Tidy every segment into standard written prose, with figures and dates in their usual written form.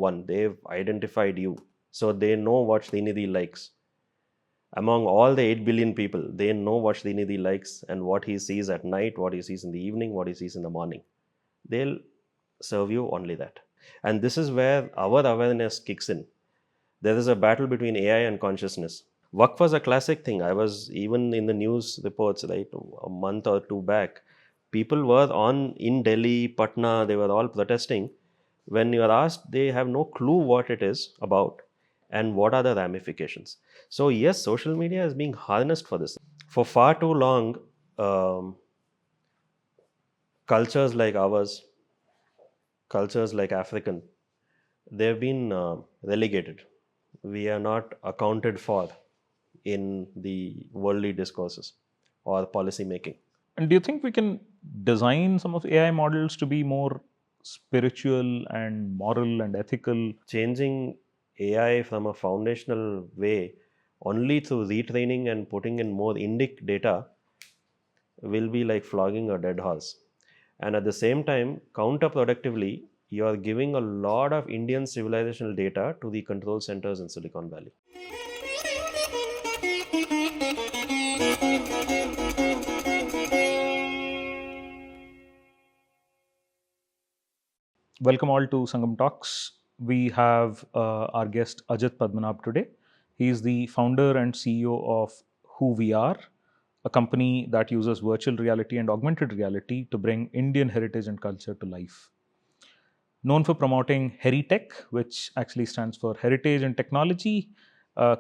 one. They've identified you. So they know what Srinidhi likes. Among all the 8 billion people, they know what Srinidhi likes and what he sees at night, what he sees in the evening, what he sees in the morning. They'll serve you only that. And this is where our awareness kicks in. There is a battle between AI and consciousness. Work was a classic thing. I was even in the news reports, right, a month or two back. People were on in Delhi, Patna, they were all protesting. When you are asked, they have no clue what it is about and what are the ramifications. So, yes, social media is being harnessed for this. For far too long, cultures like ours, cultures like African, they've been relegated. We are not accounted for in the worldly discourses or policy making. And do you think we can design some of AI models to be more spiritual and moral and ethical? Changing AI from a foundational way only through retraining and putting in more Indic data will be like flogging a dead horse. And at the same time, counterproductively, you are giving a lot of Indian civilizational data to the control centers in Silicon Valley. Welcome all to Sangam Talks. We have our guest Ajit Padmanabh today. He is the founder and CEO of Who We Are, a company that uses virtual reality and augmented reality to bring Indian heritage and culture to life. Known for promoting Heritech, which actually stands for Heritage and Technology,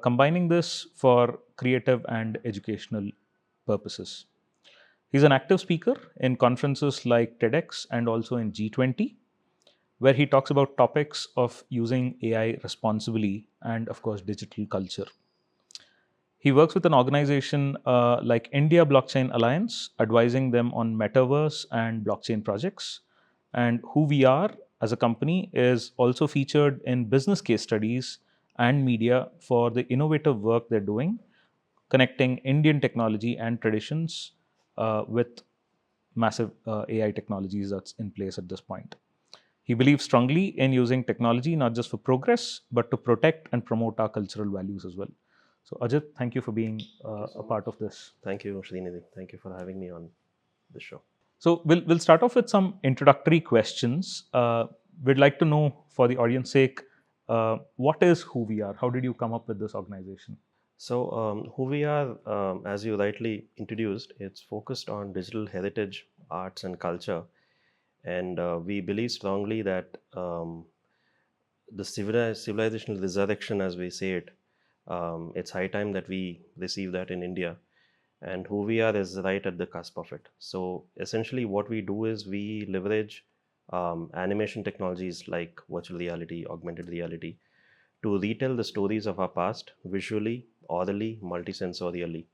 combining this for creative and educational purposes. He's an active speaker in conferences like TEDx and also in G20, where he talks about topics of using AI responsibly and, of course, digital culture. He works with an organization like India Blockchain Alliance, advising them on metaverse and blockchain projects. And Who We Are as a company is also featured in business case studies and media for the innovative work they're doing, connecting Indian technology and traditions with massive AI technologies that's in place at this point. He believes strongly in using technology not just for progress, but to protect and promote our cultural values as well. So, Ajit, thank you for being a part of this. Thank you, Srinidhi. Thank you for having me on the show. So, we'll start off with some introductory questions. We'd like to know, for the audience sake, what is Who We Are? How did you come up with this organization? So, Who We Are, as you rightly introduced, it's focused on digital heritage, arts, and culture. And we believe strongly that the civilizational resurrection, as we say it, it's high time that we receive that in India. And Who We Are is right at the cusp of it. So essentially what we do is we leverage animation technologies like virtual reality, augmented reality, to retell the stories of our past visually, orally, multisensorially.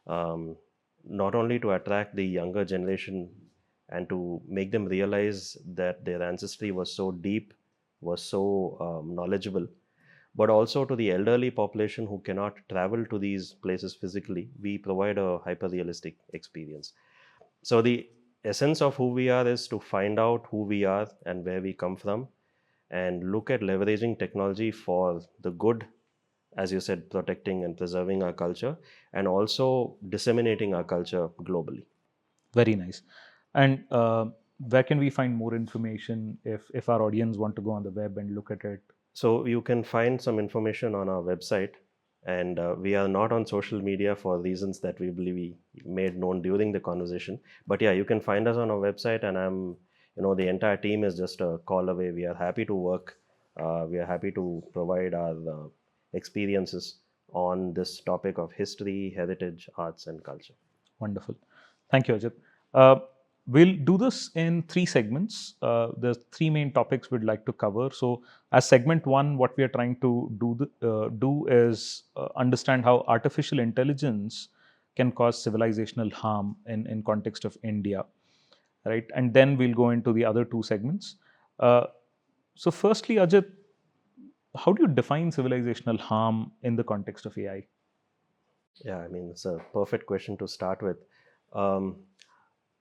Not only to attract the younger generation and to make them realize that their ancestry was so deep, was so knowledgeable, but also to the elderly population who cannot travel to these places physically, we provide a hyper-realistic experience. So the essence of Who We Are is to find out who we are and where we come from, and look at leveraging technology for the good, as you said, protecting and preserving our culture, and also disseminating our culture globally. Very nice. And where can we find more information if our audience want to go on the web and look at it? So you can find some information on our website, and we are not on social media for reasons that we believe we made known during the conversation. But yeah, you can find us on our website, and the entire team is just a call away. We are happy to work. We are happy to provide our experiences on this topic of history, heritage, arts, and culture. Wonderful. Thank you, Ajit. We'll do this in 3 segments. There's 3 main topics we'd like to cover. So, as segment 1, what we are trying to do is understand how artificial intelligence can cause civilizational harm in context of India, right? And then we'll go into the other 2 segments. So, firstly, Ajit, how do you define civilizational harm in the context of AI? Yeah, I mean, it's a perfect question to start with.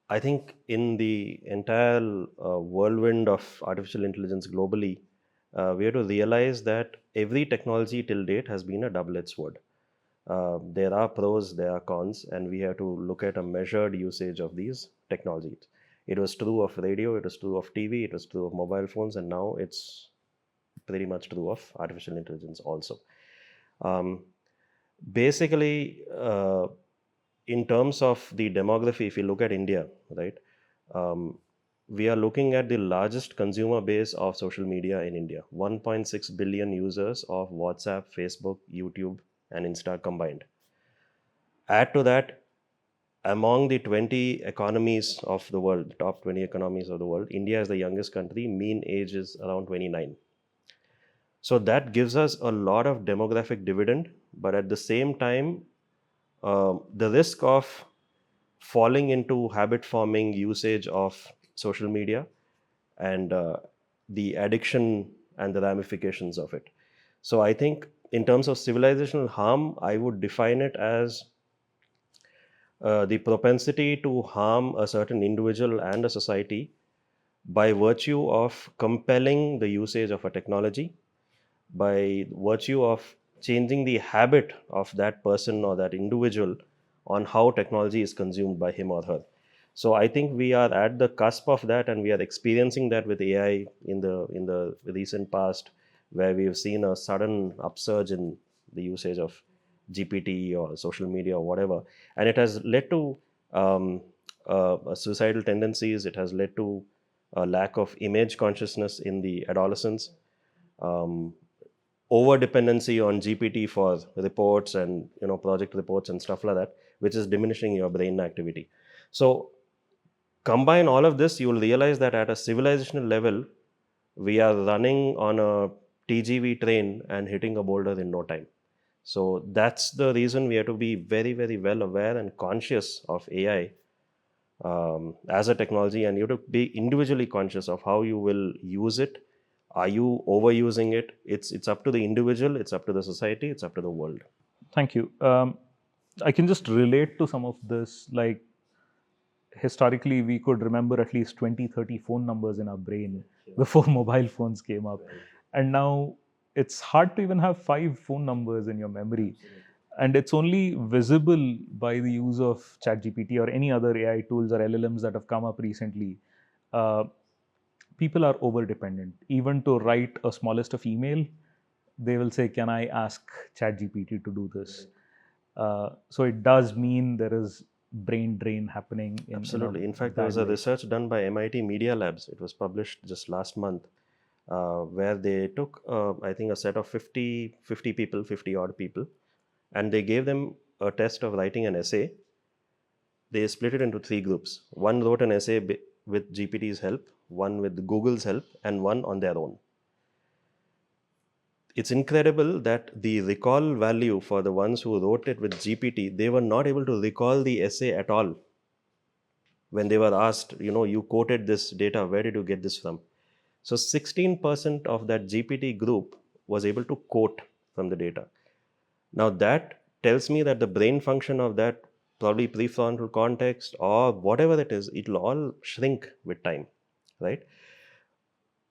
I think in the entire whirlwind of artificial intelligence globally, we have to realize that every technology till date has been a double-edged sword. There are pros, there are cons, and we have to look at a measured usage of these technologies. It was true of radio, it was true of TV, it was true of mobile phones, and now it's pretty much true of artificial intelligence also. Um, Basically, in terms of the demography, if you look at India, right, um, we are looking at the largest consumer base of social media in India, 1.6 billion users of WhatsApp, Facebook, YouTube, and Insta combined. Add to that, among the 20 economies of the world, top 20 economies of the world, India is the youngest country. Mean age is around 29. So that gives us a lot of demographic dividend, but at the same time, the risk of falling into habit forming usage of social media and the addiction and the ramifications of it. So I think in terms of civilizational harm, I would define it as the propensity to harm a certain individual and a society by virtue of compelling the usage of a technology, by virtue of changing the habit of that person or that individual on how technology is consumed by him or her. So I think we are at the cusp of that, and we are experiencing that with AI in the recent past, where we have seen a sudden upsurge in the usage of GPT or social media or whatever, and it has led to suicidal tendencies. It has led to a lack of image consciousness in the adolescents. Um, Over dependency on GPT for reports and project reports and stuff like that, which is diminishing your brain activity. So combine all of this, you will realize that at a civilizational level, we are running on a TGV train and hitting a boulder in no time. So that's the reason we have to be very, very well aware and conscious of AI as a technology, and you have to be individually conscious of how you will use it. Are you overusing it? It's up to the individual, it's up to the society, it's up to the world. Thank you. I can just relate to some of this. Like, historically, we could remember at least 20, 30 phone numbers in our brain before mobile phones came up. And now it's hard to even have 5 phone numbers in your memory. And it's only visible by the use of ChatGPT or any other AI tools or LLMs that have come up recently. Uh, People are over dependent. Even to write a smallest of email, they will say, "Can I ask ChatGPT to do this?" So it does mean there is brain drain happening in a Absolutely. In fact, there was bad a way. research done by MIT Media Labs. It was published just last month, where they took, I think, a set of 50 people, 50 odd people, and they gave them a test of writing an essay. They split it into three groups. One wrote an essay with GPT's help, one with Google's help, and one on their own. It's incredible that the recall value for the ones who wrote it with GPT, they were not able to recall the essay at all when they were asked, you quoted this data, where did you get this from? So 16% of that GPT group was able to quote from the data. Now that tells me that the brain function of that probably prefrontal cortex or whatever it is, it'll all shrink with time, right?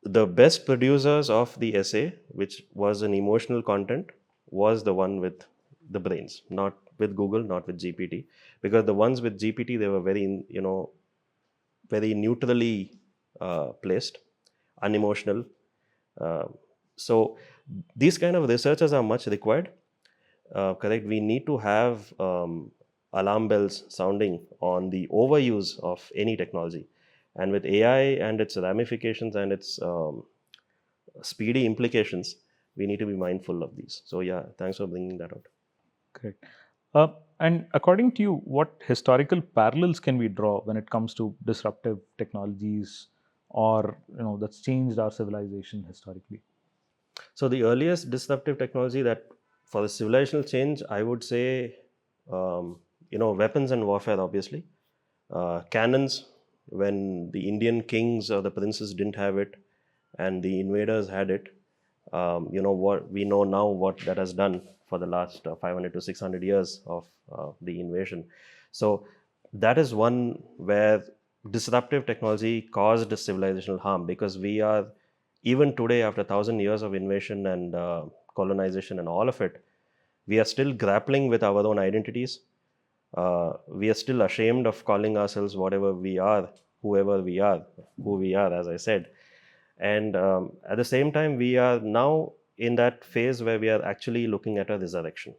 The best producers of the essay, which was an emotional content, was the one with the brains, not with Google, not with GPT, because the ones with GPT, they were very, very neutrally placed, unemotional. Uh, so these kind of researchers are much required. Correct. We need to have alarm bells sounding on the overuse of any technology, and with AI and its ramifications and its speedy implications, we need to be mindful of these. So yeah, thanks for bringing that out. Correct. And according to you, what historical parallels can we draw when it comes to disruptive technologies, or that's changed our civilization historically? So the earliest disruptive technology that for the civilizational change, I would say, weapons and warfare, obviously. Cannons, when the Indian kings or the princes didn't have it and the invaders had it. What we know now, what that has done for the last 500 to 600 years of the invasion. So that is one where disruptive technology caused civilizational harm, because we are even today, after 1,000 years of invasion and colonization and all of it, we are still grappling with our own identities. We are still ashamed of calling ourselves whatever we are, whoever we are, who we are, as I said. And at the same time, we are now in that phase where we are actually looking at a resurrection.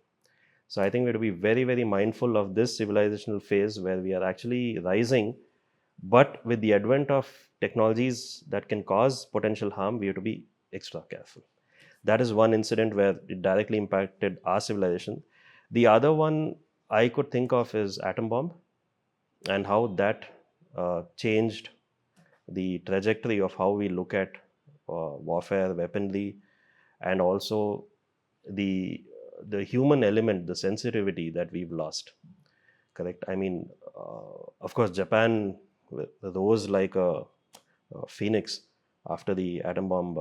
So I think we have to be very, very mindful of this civilizational phase where we are actually rising, but with the advent of technologies that can cause potential harm, we have to be extra careful. That is one incident where it directly impacted our civilization. The other one I could think of is atom bomb, and how that changed the trajectory of how we look at warfare, weaponry, and also the human element, the sensitivity that we've lost. Correct. I mean, of course, Japan rose like a phoenix after the atom bomb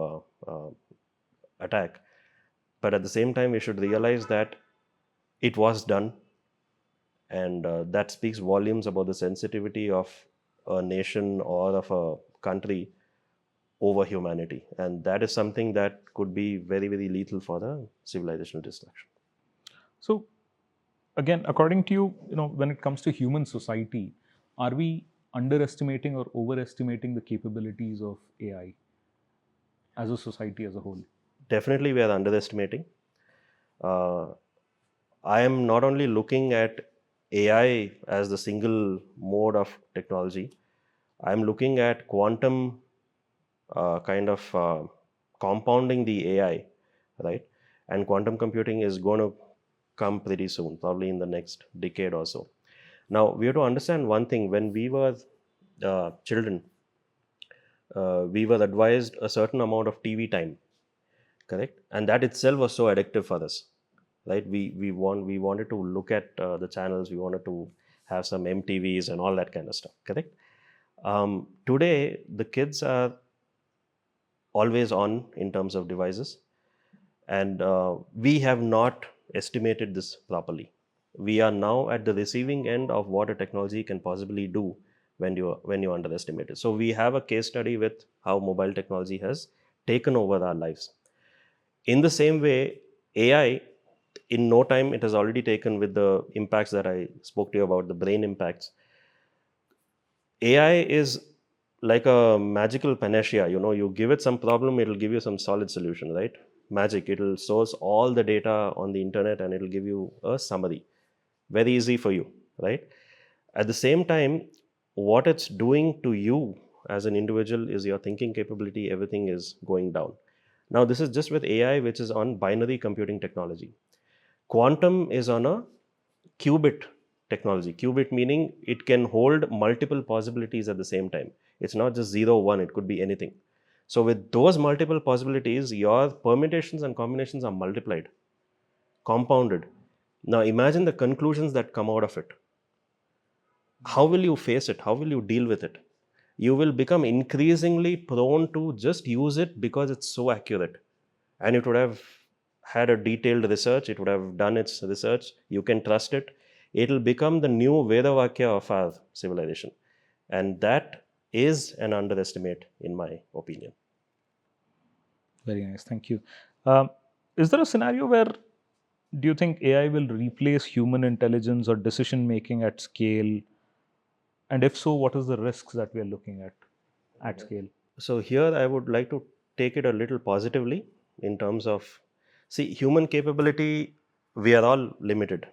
attack. But at the same time, we should realize that it was done, and that speaks volumes about the sensitivity of a nation or of a country over humanity, and that is something that could be very, very lethal for the civilizational destruction. So, again, according to you, when it comes to human society, are we underestimating or overestimating the capabilities of AI as a society as a whole? Definitely, we are underestimating. Uh, I am not only looking at AI as the single mode of technology, I am looking at quantum kind of compounding the AI, right? And quantum computing is going to come pretty soon, probably in the next decade or so. Now, we have to understand one thing. When we were children, we were advised a certain amount of TV time, correct? And that itself was so addictive for us, right? We wanted to look at the channels, we wanted to have some MTVs and all that kind of stuff, correct? Today, the kids are always on in terms of devices, and we have not estimated this properly. We are now at the receiving end of what a technology can possibly do when you underestimate it. So we have a case study with how mobile technology has taken over our lives. In the same way, AI, in no time, it has already taken with the impacts that I spoke to you about, the brain impacts. AI is like a magical panacea. You give it some problem, it'll give you some solid solution, right? Magic. It'll source all the data on the internet and it'll give you a summary. Very easy for you, right? At the same time, what it's doing to you as an individual is your thinking capability, everything is going down. Now, this is just with AI, which is on binary computing technology. Quantum is on a qubit technology. Qubit meaning it can hold multiple possibilities at the same time. It's not just 0, 1, it could be anything. So, with those multiple possibilities, your permutations and combinations are multiplied, compounded. Now, imagine the conclusions that come out of it. How will you face it? How will you deal with it? You will become increasingly prone to just use it because it's so accurate. And it would have had a detailed research, it would have done its research, you can trust it. It will become the new Vedavakya of our civilization. And that is an underestimate, in my opinion. Very nice, thank you. Is there a scenario where do you think AI will replace human intelligence or decision making at scale? And if so, what is the risks that we are looking at scale? So, here I would like to take it a little positively in terms of, see, human capability, we are all limited,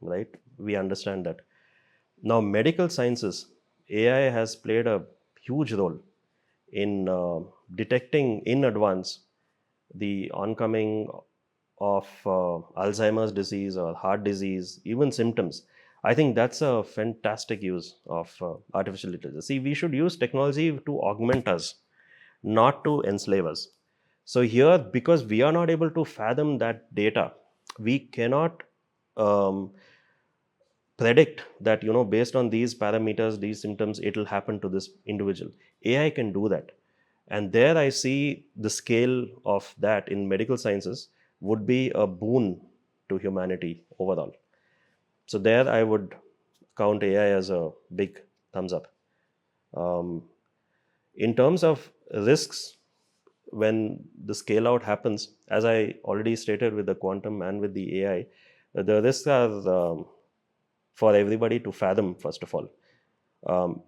right? We understand that. Now, medical sciences, AI has played a huge role in detecting in advance the oncoming of Alzheimer's disease or heart disease, even symptoms. I think that's a fantastic use of artificial intelligence. See, we should use technology to augment us, not to enslave us. So, here, because we are not able to fathom that data, we cannot um, predict that, based on these parameters, these symptoms, it will happen to this individual. AI can do that. And there I see the scale of that in medical sciences would be a boon to humanity overall. So there I would count AI as a big thumbs up. Um, in terms of risks, when the scale out happens, as I already stated with the quantum and with the AI, the risks are for everybody to fathom, first of all.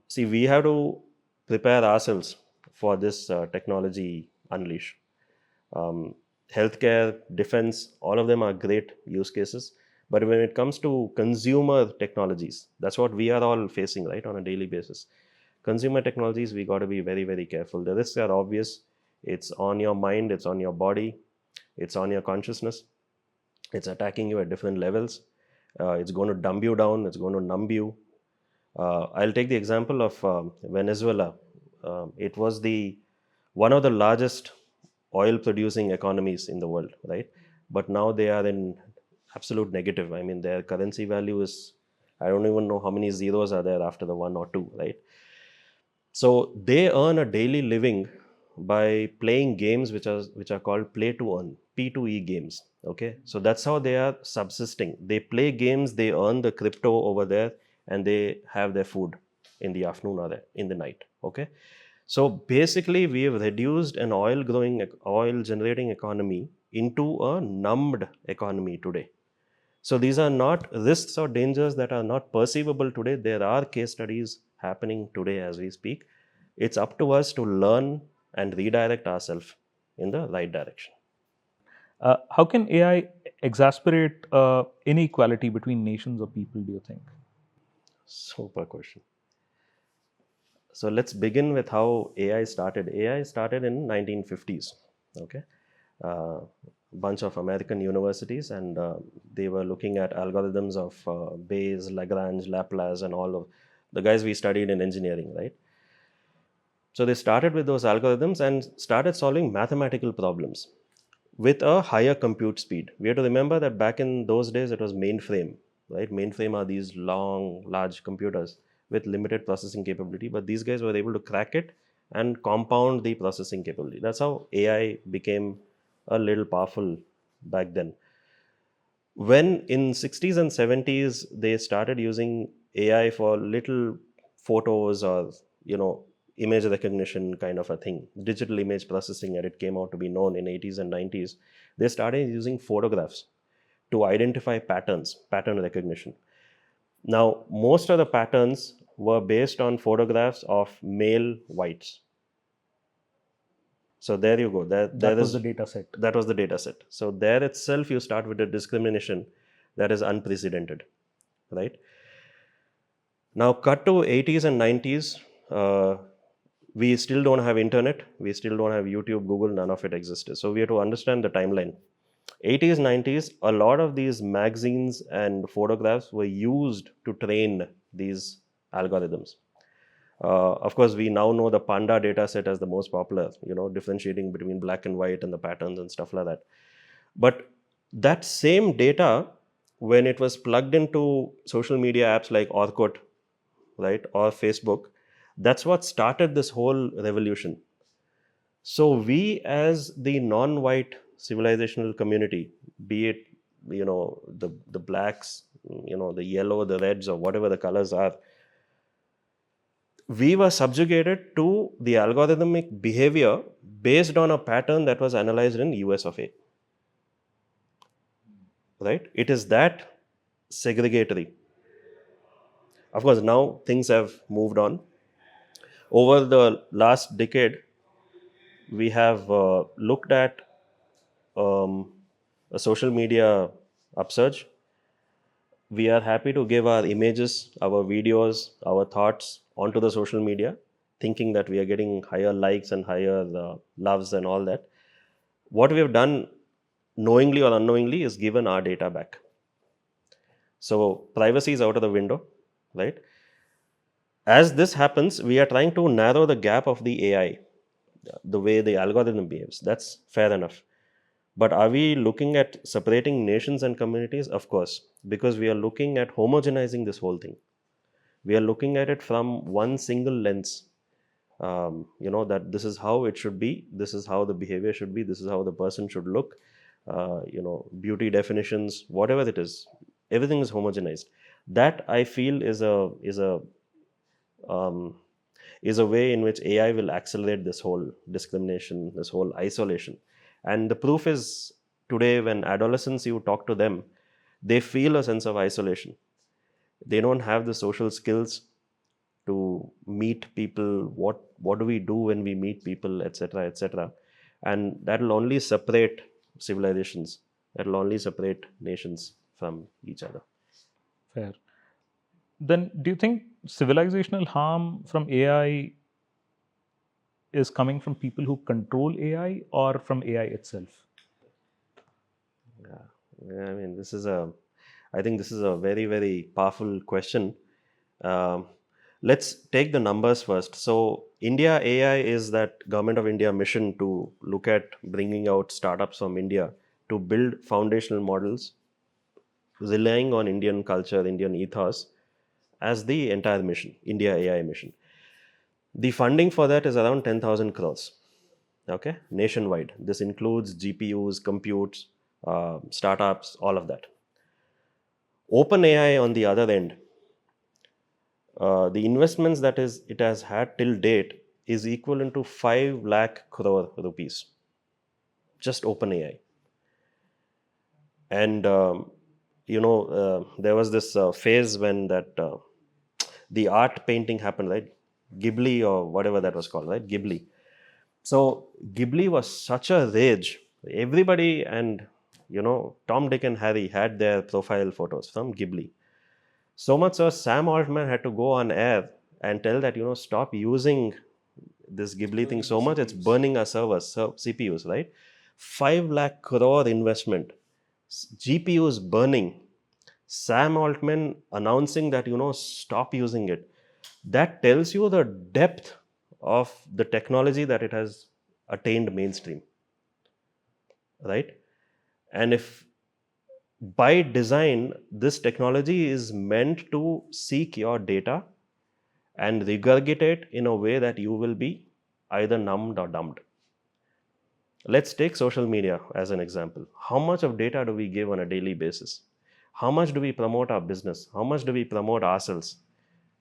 See, we have to prepare ourselves for this technology unleash. Um, Healthcare, defense, all of them are great use cases. But when it comes to consumer technologies, that's what we are all facing, right, on a daily basis. Consumer technologies, we got to be very, very careful. The risks are obvious. It's on your mind, it's on your body, it's on your consciousness. It's attacking you at different levels. It's going to dumb you down, it's going to numb you. I'll take the example of Venezuela. It was the one of the largest oil producing economies in the world, right? But now they are in absolute negative. I mean, their currency value is, I don't even know how many zeros are there after the one or two, right? So they earn a daily living by playing games which are called play to earn, P2E games. Okay, so that's how they are subsisting. They play games, they earn the crypto over there, and they have their food in the afternoon or in the night. Okay, so basically we have reduced an oil generating economy into a numbed economy today. So these are not risks or dangers that are not perceivable today. There are case studies happening today as we speak. It's up to us to learn and redirect ourselves in the right direction. How can AI exacerbate inequality between nations or people, do you think? Super question. So let's begin with how AI started. AI started in 1950s. Okay, bunch of American universities, and they were looking at algorithms of Bayes, Lagrange, Laplace, and all of the guys we studied in engineering, right? So they started with those algorithms and started solving mathematical problems with a higher compute speed. We have to remember that back in those days it was mainframe, right? Mainframe are these long, large computers with limited processing capability, but these guys were able to crack it and compound the processing capability. That's how AI became a little powerful back then. When in 60s and 70s they started using AI for little photos or image recognition kind of a thing, digital image processing, and it came out to be known in 80s and 90s. They started using photographs to identify patterns, pattern recognition. Now most of the patterns were based on photographs of male whites. So there you go. There That was the is data set. That was the data set. So there itself you start with a discrimination that is unprecedented, right? Now cut to 80s and 90s. We still don't have internet. We still don't have YouTube, Google. None of it existed. So we have to understand the timeline. 80s, 90s, a lot of these magazines and photographs were used to train these algorithms. Of course, we now know the Panda data set as the most popular, differentiating between black and white and the patterns and stuff like that. But that same data, when it was plugged into social media apps like Orkut, right, or Facebook, that's what started this whole revolution. So we, as the non-white civilizational community, be it the blacks, the yellow, the reds, or whatever the colors are, we were subjugated to the algorithmic behavior based on a pattern that was analyzed in US of A. Right? It is that segregatory. Of course, now things have moved on. Over the last decade, we have looked at um, a social media upsurge. We are happy to give our images, our videos, our thoughts onto the social media, thinking that we are getting higher likes and higher loves and all that. What we have done, knowingly or unknowingly, is given our data back. So privacy is out of the window, right? As this happens, we are trying to narrow the gap of the AI, the way the algorithm behaves. That's fair enough. But are we looking at separating nations and communities? Of course, because we are looking at homogenizing this whole thing. We are looking at it from one single lens. That this is how it should be, this is how the behavior should be, this is how the person should look. Beauty definitions, whatever it is, everything is homogenized. That I feel is a is a way in which AI will accelerate this whole discrimination, this whole isolation. And the proof is today, when adolescents, you talk to them, they feel a sense of isolation. They don't have the social skills to meet people. What do we do when we meet people, etc., etc. And that will only separate civilizations. That will only separate nations from each other. Fair. Then, do you think civilizational harm from AI is coming from people who control AI or from AI itself? Yeah, I mean, I think this is a very, very powerful question. Um, let's take the numbers first. So, India AI is that Government of India mission to look at bringing out startups from India to build foundational models, relying on Indian culture, Indian ethos as the entire mission, India AI mission. The funding for that is around 10,000 crores, okay, nationwide. This includes GPUs, computes, startups, all of that. OpenAI, on the other end, the investments that it has had till date is equivalent to 5 lakh crore rupees, just OpenAI. And there was this phase when the art painting happened, right? Ghibli, or whatever that was called, right? Ghibli. So Ghibli was such a rage. Everybody and Tom, Dick, and Harry had their profile photos from Ghibli. So much so, Sam Altman had to go on air and tell that stop using this Ghibli thing so much. It's burning our servers, CPUs, right? 5 lakh crore investment, GPUs burning. Sam Altman announcing that stop using it. That tells you the depth of the technology that it has attained mainstream, right? And if by design this technology is meant to seek your data and regurgitate in a way that you will be either numbed or dumbed. Let's take social media as an example. How much of data do we give on a daily basis? How much do we promote our business? How much do we promote ourselves?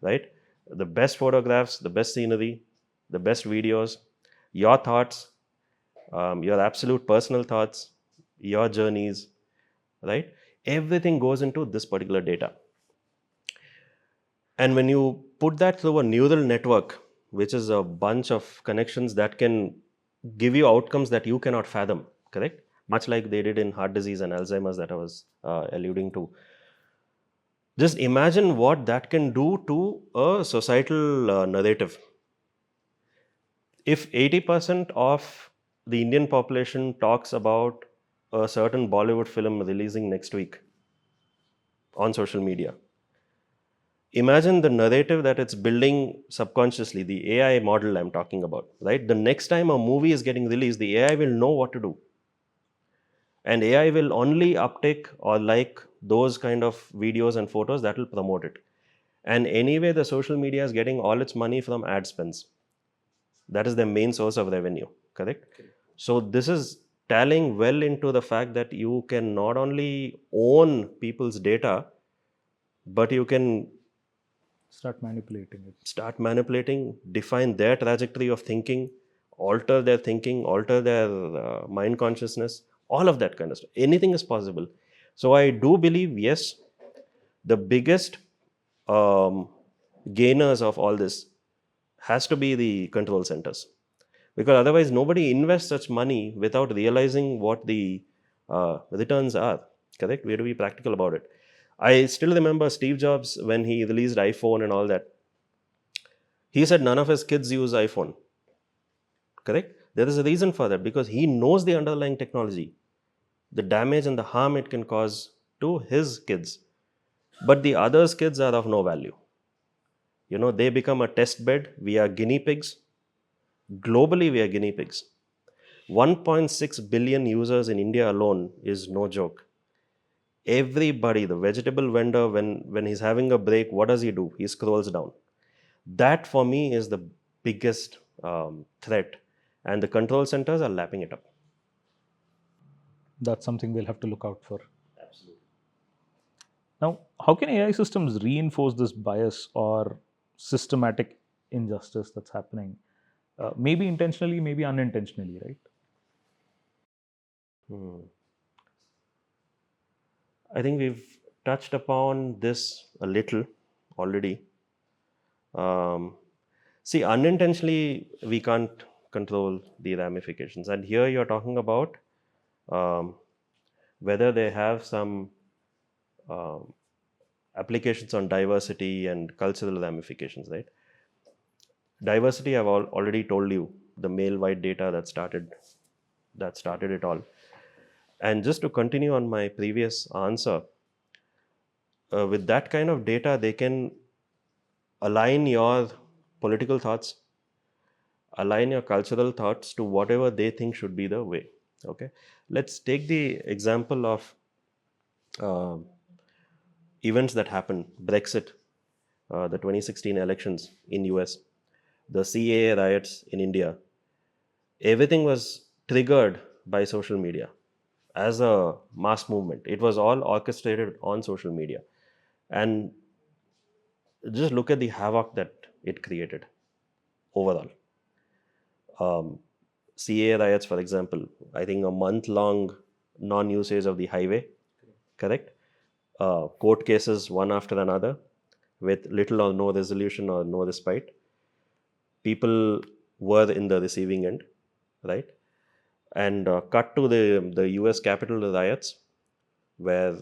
Right? The best photographs, the best scenery, the best videos, your thoughts, your absolute personal thoughts, your journeys, right? Everything goes into this particular data. And when you put that through a neural network, which is a bunch of connections that can give you outcomes that you cannot fathom, correct? Much like they did in heart disease and Alzheimer's that I was alluding to. Just imagine what that can do to a societal narrative. If 80% of the Indian population talks about a certain Bollywood film releasing next week on social media, imagine the narrative that it's building subconsciously, the AI model I'm talking about, right? The next time a movie is getting released, the AI will know what to do. And AI will only uptake or like those kind of videos and photos that will promote it. And anyway, the social media is getting all its money from ad spends. That is their main source of revenue, correct? So this is tallying well into the fact that you can not only own people's data, but you can Start manipulating it. start manipulating, define their trajectory of thinking, alter their thinking, alter their mind consciousness, all of that kind of stuff. Anything is possible. So I do believe, yes, the biggest gainers of all this has to be the control centers, because otherwise nobody invests such money without realizing what the returns are, correct? We have to be practical about it. I still remember Steve Jobs when he released iPhone and all that. He said none of his kids use iPhone, correct? There is a reason for that, because he knows the underlying technology, the damage and the harm it can cause to his kids. But the others' kids are of no value. They become a test bed. We are guinea pigs. Globally, we are guinea pigs. 1.6 billion users in India alone is no joke. Everybody, the vegetable vendor, when he's having a break, what does he do? He scrolls down. That for me is the biggest threat, and the control centers are lapping it up. That's something we'll have to look out for. Absolutely. Now, how can AI systems reinforce this bias or systematic injustice that's happening, maybe intentionally, maybe unintentionally, right? Hmm. I think we've touched upon this a little already. Um, See, unintentionally, we can't control the ramifications. And here you're talking about um, whether they have some um, applications on diversity and cultural ramifications, right? Diversity, I've already told you, the male white data that started it all. And just to continue on my previous answer, with that kind of data, they can align your political thoughts, align your cultural thoughts to whatever they think should be the way. Okay, let's take the example of uh, events that happened. Brexit, the 2016 elections in US, the CAA riots in India. Everything was triggered by social media as a mass movement. It was all orchestrated on social media. And just look at the havoc that it created overall. CAA riots, for example, I think a month long non usage of the highway, correct? Court cases one after another with little or no resolution or no respite. People were in the receiving end, right? And cut to the US Capitol riots, where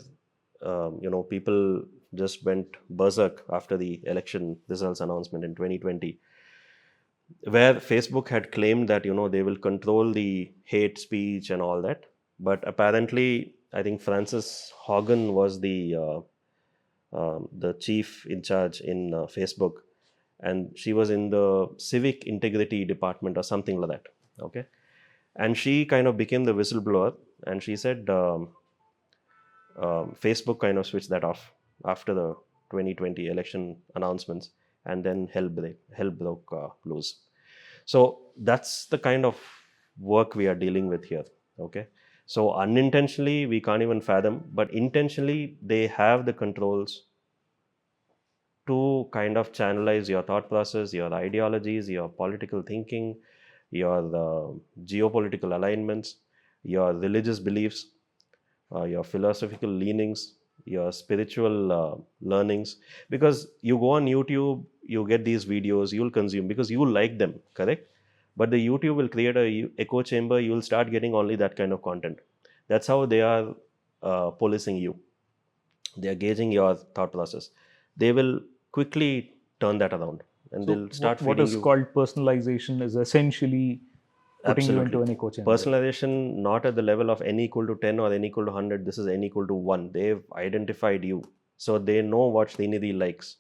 people just went berserk after the election results announcement in 2020, where Facebook had claimed that they will control the hate speech and all that, but apparently I think Frances Hogan was the chief in charge in Facebook, and she was in the civic integrity department or something like that. Okay, and she kind of became the whistleblower, and she said Facebook kind of switched that off after the 2020 election announcements, and then hell broke loose. So that's the kind of work we are dealing with here. Okay, so unintentionally we can't even fathom, but intentionally they have the controls to kind of channelize your thought process, your ideologies, your political thinking, your geopolitical alignments, your religious beliefs, your philosophical leanings, your spiritual learnings. Because you go on YouTube, you get these videos, you'll consume because you like them, correct? But the YouTube will create a echo chamber. You will start getting only that kind of content. That's how they are policing you. They are gauging your thought process. They will quickly turn that around, and So they'll start what feeding is you. called personalization is essentially putting you into Absolutely. an echo chamber. Personalization not at the level of n equal to 10 or n equal to 100. This is n equal to 1. They've identified you. So they know what Srinidhi likes.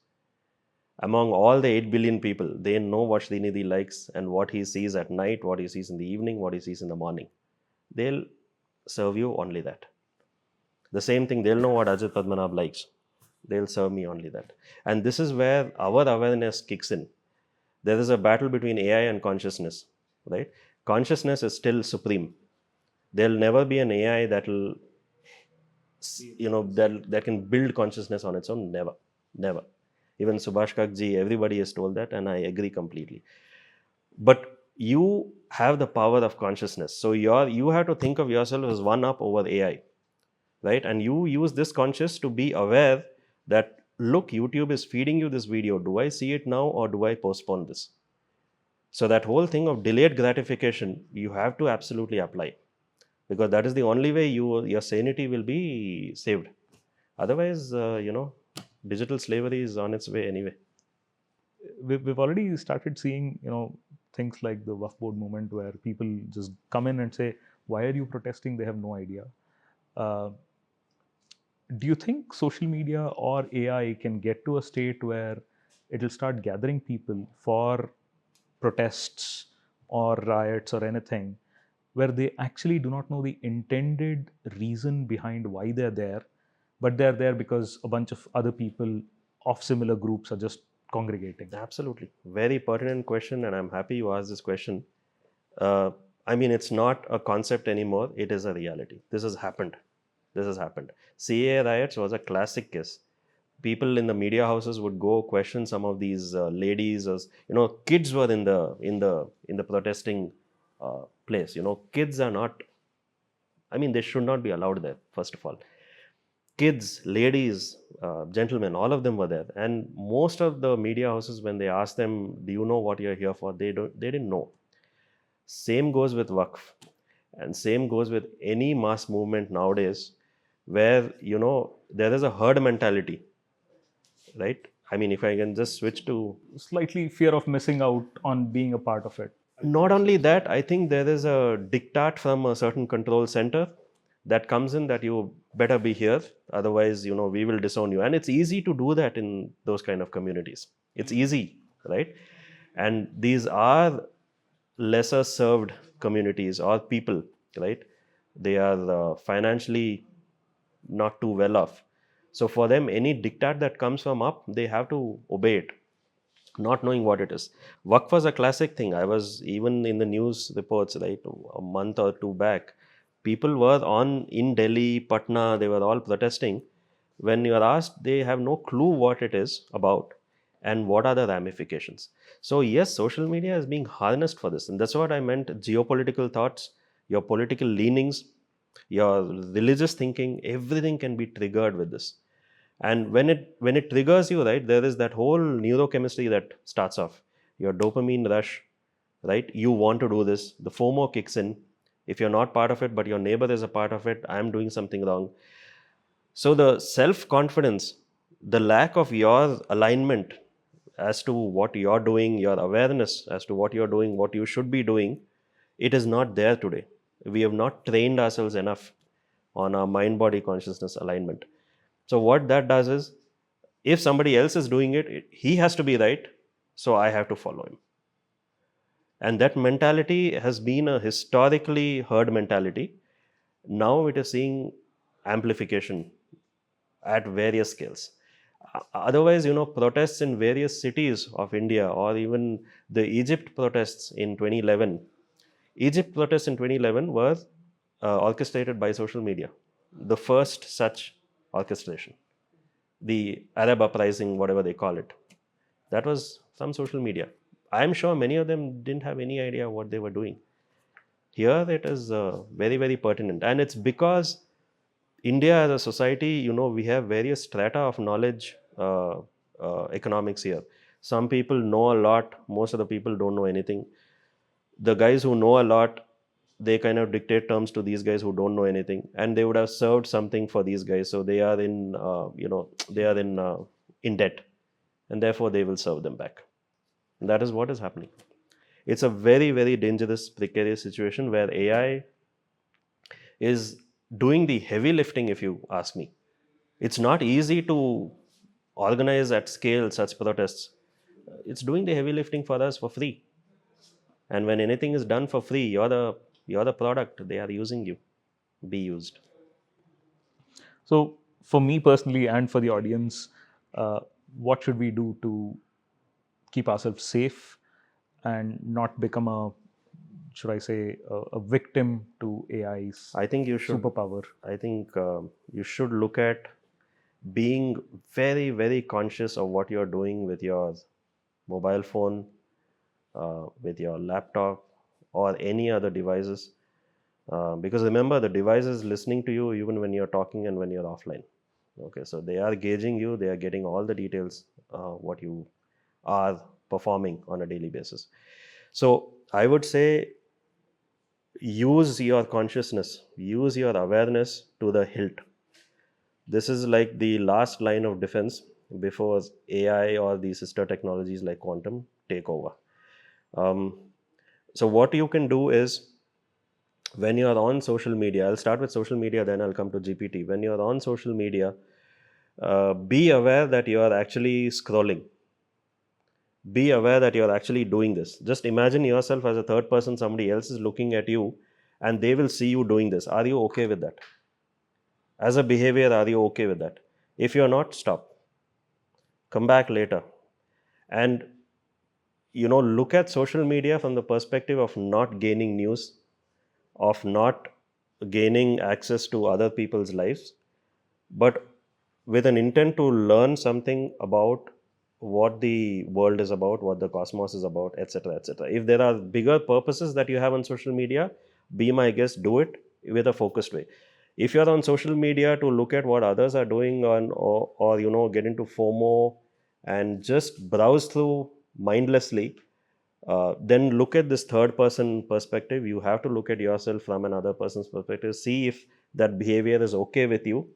Among all the 8 billion people, they know what Srinidhi likes and what he sees at night, what he sees in the evening, what he sees in the morning. They'll serve you only that. The same thing, they'll know what Ajit Padmanabh likes. They'll serve me only that. And this is where our awareness kicks in. There is a battle between AI and consciousness, right? Consciousness is still supreme. There'll never be an AI that'll, that can build consciousness on its own. Never, never. Even Subhash Kakji, everybody is told that, and I agree completely. But you have the power of consciousness, so you have to think of yourself as one up over AI, right? And you use this conscious to be aware that, look, YouTube is feeding you this video. Do I see it now or do I postpone this? So that whole thing of delayed gratification, you have to absolutely apply, because that is the only way your sanity will be saved. Otherwise, digital slavery is on its way anyway. We've already started seeing, things like the Waqf board movement where people just come in and say, why are you protesting? They have no idea. Uh, do you think social media or AI can get to a state where it'll start gathering people for protests or riots or anything, where they actually do not know the intended reason behind why they're there, but they're there because a bunch of other people of similar groups are just congregating? Absolutely. Very pertinent question, and I'm happy you asked this question. Uh, I mean, it's not a concept anymore, it is a reality. This has happened. This has happened. CA riots was a classic case. people in the media houses would go question some of these ladies, as kids were in the protesting place. Kids are not, I mean, they should not be allowed there, first of all. Kids, ladies, gentlemen, all of them were there. And most of the media houses, when they asked them, do you know what you're here for? They didn't know. Same goes with Waqf, and same goes with any mass movement nowadays, where there is a herd mentality, right? I mean, if I can just switch to, Slightly fear of missing out on being a part of it. not only that, I think there is a diktat from a certain control center that comes in, that you better be here, otherwise we will disown you. And it's easy to do that in those kind of communities. It's easy, right? And these are lesser served communities or people, right? They are financially not too well off. So for them, any diktat that comes from up, they have to obey it, not knowing what it is. Work was a classic thing. I was even in the news reports, right, a month or two back. People were on in Delhi, Patna, they were all protesting. When you are asked, they have no clue what it is about and what are the ramifications. So, yes, social media is being harnessed for this. And that's what I meant, geopolitical thoughts, your political leanings, your religious thinking, everything can be triggered with this. And when it triggers you, right, there is that whole neurochemistry that starts off, your dopamine rush, right? You want to do this, the FOMO kicks in. If you're not part of it but your neighbor is a part of it, I'm doing something wrong. So the self confidence, the lack of your alignment as to what you're doing, your awareness as to what you're doing, what you should be doing, it is not there today. We have not trained ourselves enough on our mind body consciousness alignment. So what that does is, if somebody else is doing it, he has to be right, so I have to follow him. And that mentality has been a historically herd mentality. Now it is seeing amplification at various scales. Otherwise, protests in various cities of India, or even the Egypt protests in 2011. Egypt protests in 2011 were orchestrated by social media. The first such orchestration, the Arab uprising, whatever they call it, that was from social media. I'm sure many of them didn't have any idea what they were doing. Here it is very, very pertinent. And it's because India as a society, we have various strata of knowledge, economics here. Some people know a lot, most of the people don't know anything. The guys who know a lot, they kind of dictate terms to these guys who don't know anything, and they would have served something for these guys, so they are in debt, and therefore they will serve them back. And that is what is happening. It's a very, very dangerous, precarious situation where AI is doing the heavy lifting, if you ask me. It's not easy to organize at scale such protests. It's doing the heavy lifting for us for free. And when anything is done for free, you're the product. They are using you. Be used. So, for me personally and for the audience, what should we do to keep ourselves safe and not become should I say, a victim to AI's I think you should. superpower? I think you should look at being very, very conscious of what you're doing with your mobile phone, with your laptop, or any other devices. Because remember, the device is listening to you even when you're talking and when you're offline. Okay, so they are gauging you, they are getting all the details, what you are performing on a daily basis. So I would say, use your consciousness, use your awareness to the hilt. This is like the last line of defense before AI or the sister technologies like quantum take over. Um, so what you can do is, when you are on social media, I'll start with social media, then I'll come to GPT. When you are on social media, be aware that you are actually scrolling. Be aware that you are actually doing this. Just imagine yourself as a third person, somebody else is looking at you, and they will see you doing this. Are you okay with that? As a behavior, are you okay with that? If you're not, stop. Come back later. And look at social media from the perspective of not gaining news, of not gaining access to other people's lives, but with an intent to learn something about what the world is about, what the cosmos is about, etc., etc. If there are bigger purposes that you have on social media, be my guest, do it with a focused way. If you're on social media to look at what others are doing on, or get into FOMO and just browse through mindlessly, then look at this third person perspective. You have to look at yourself from another person's perspective, see if that behavior is okay with you,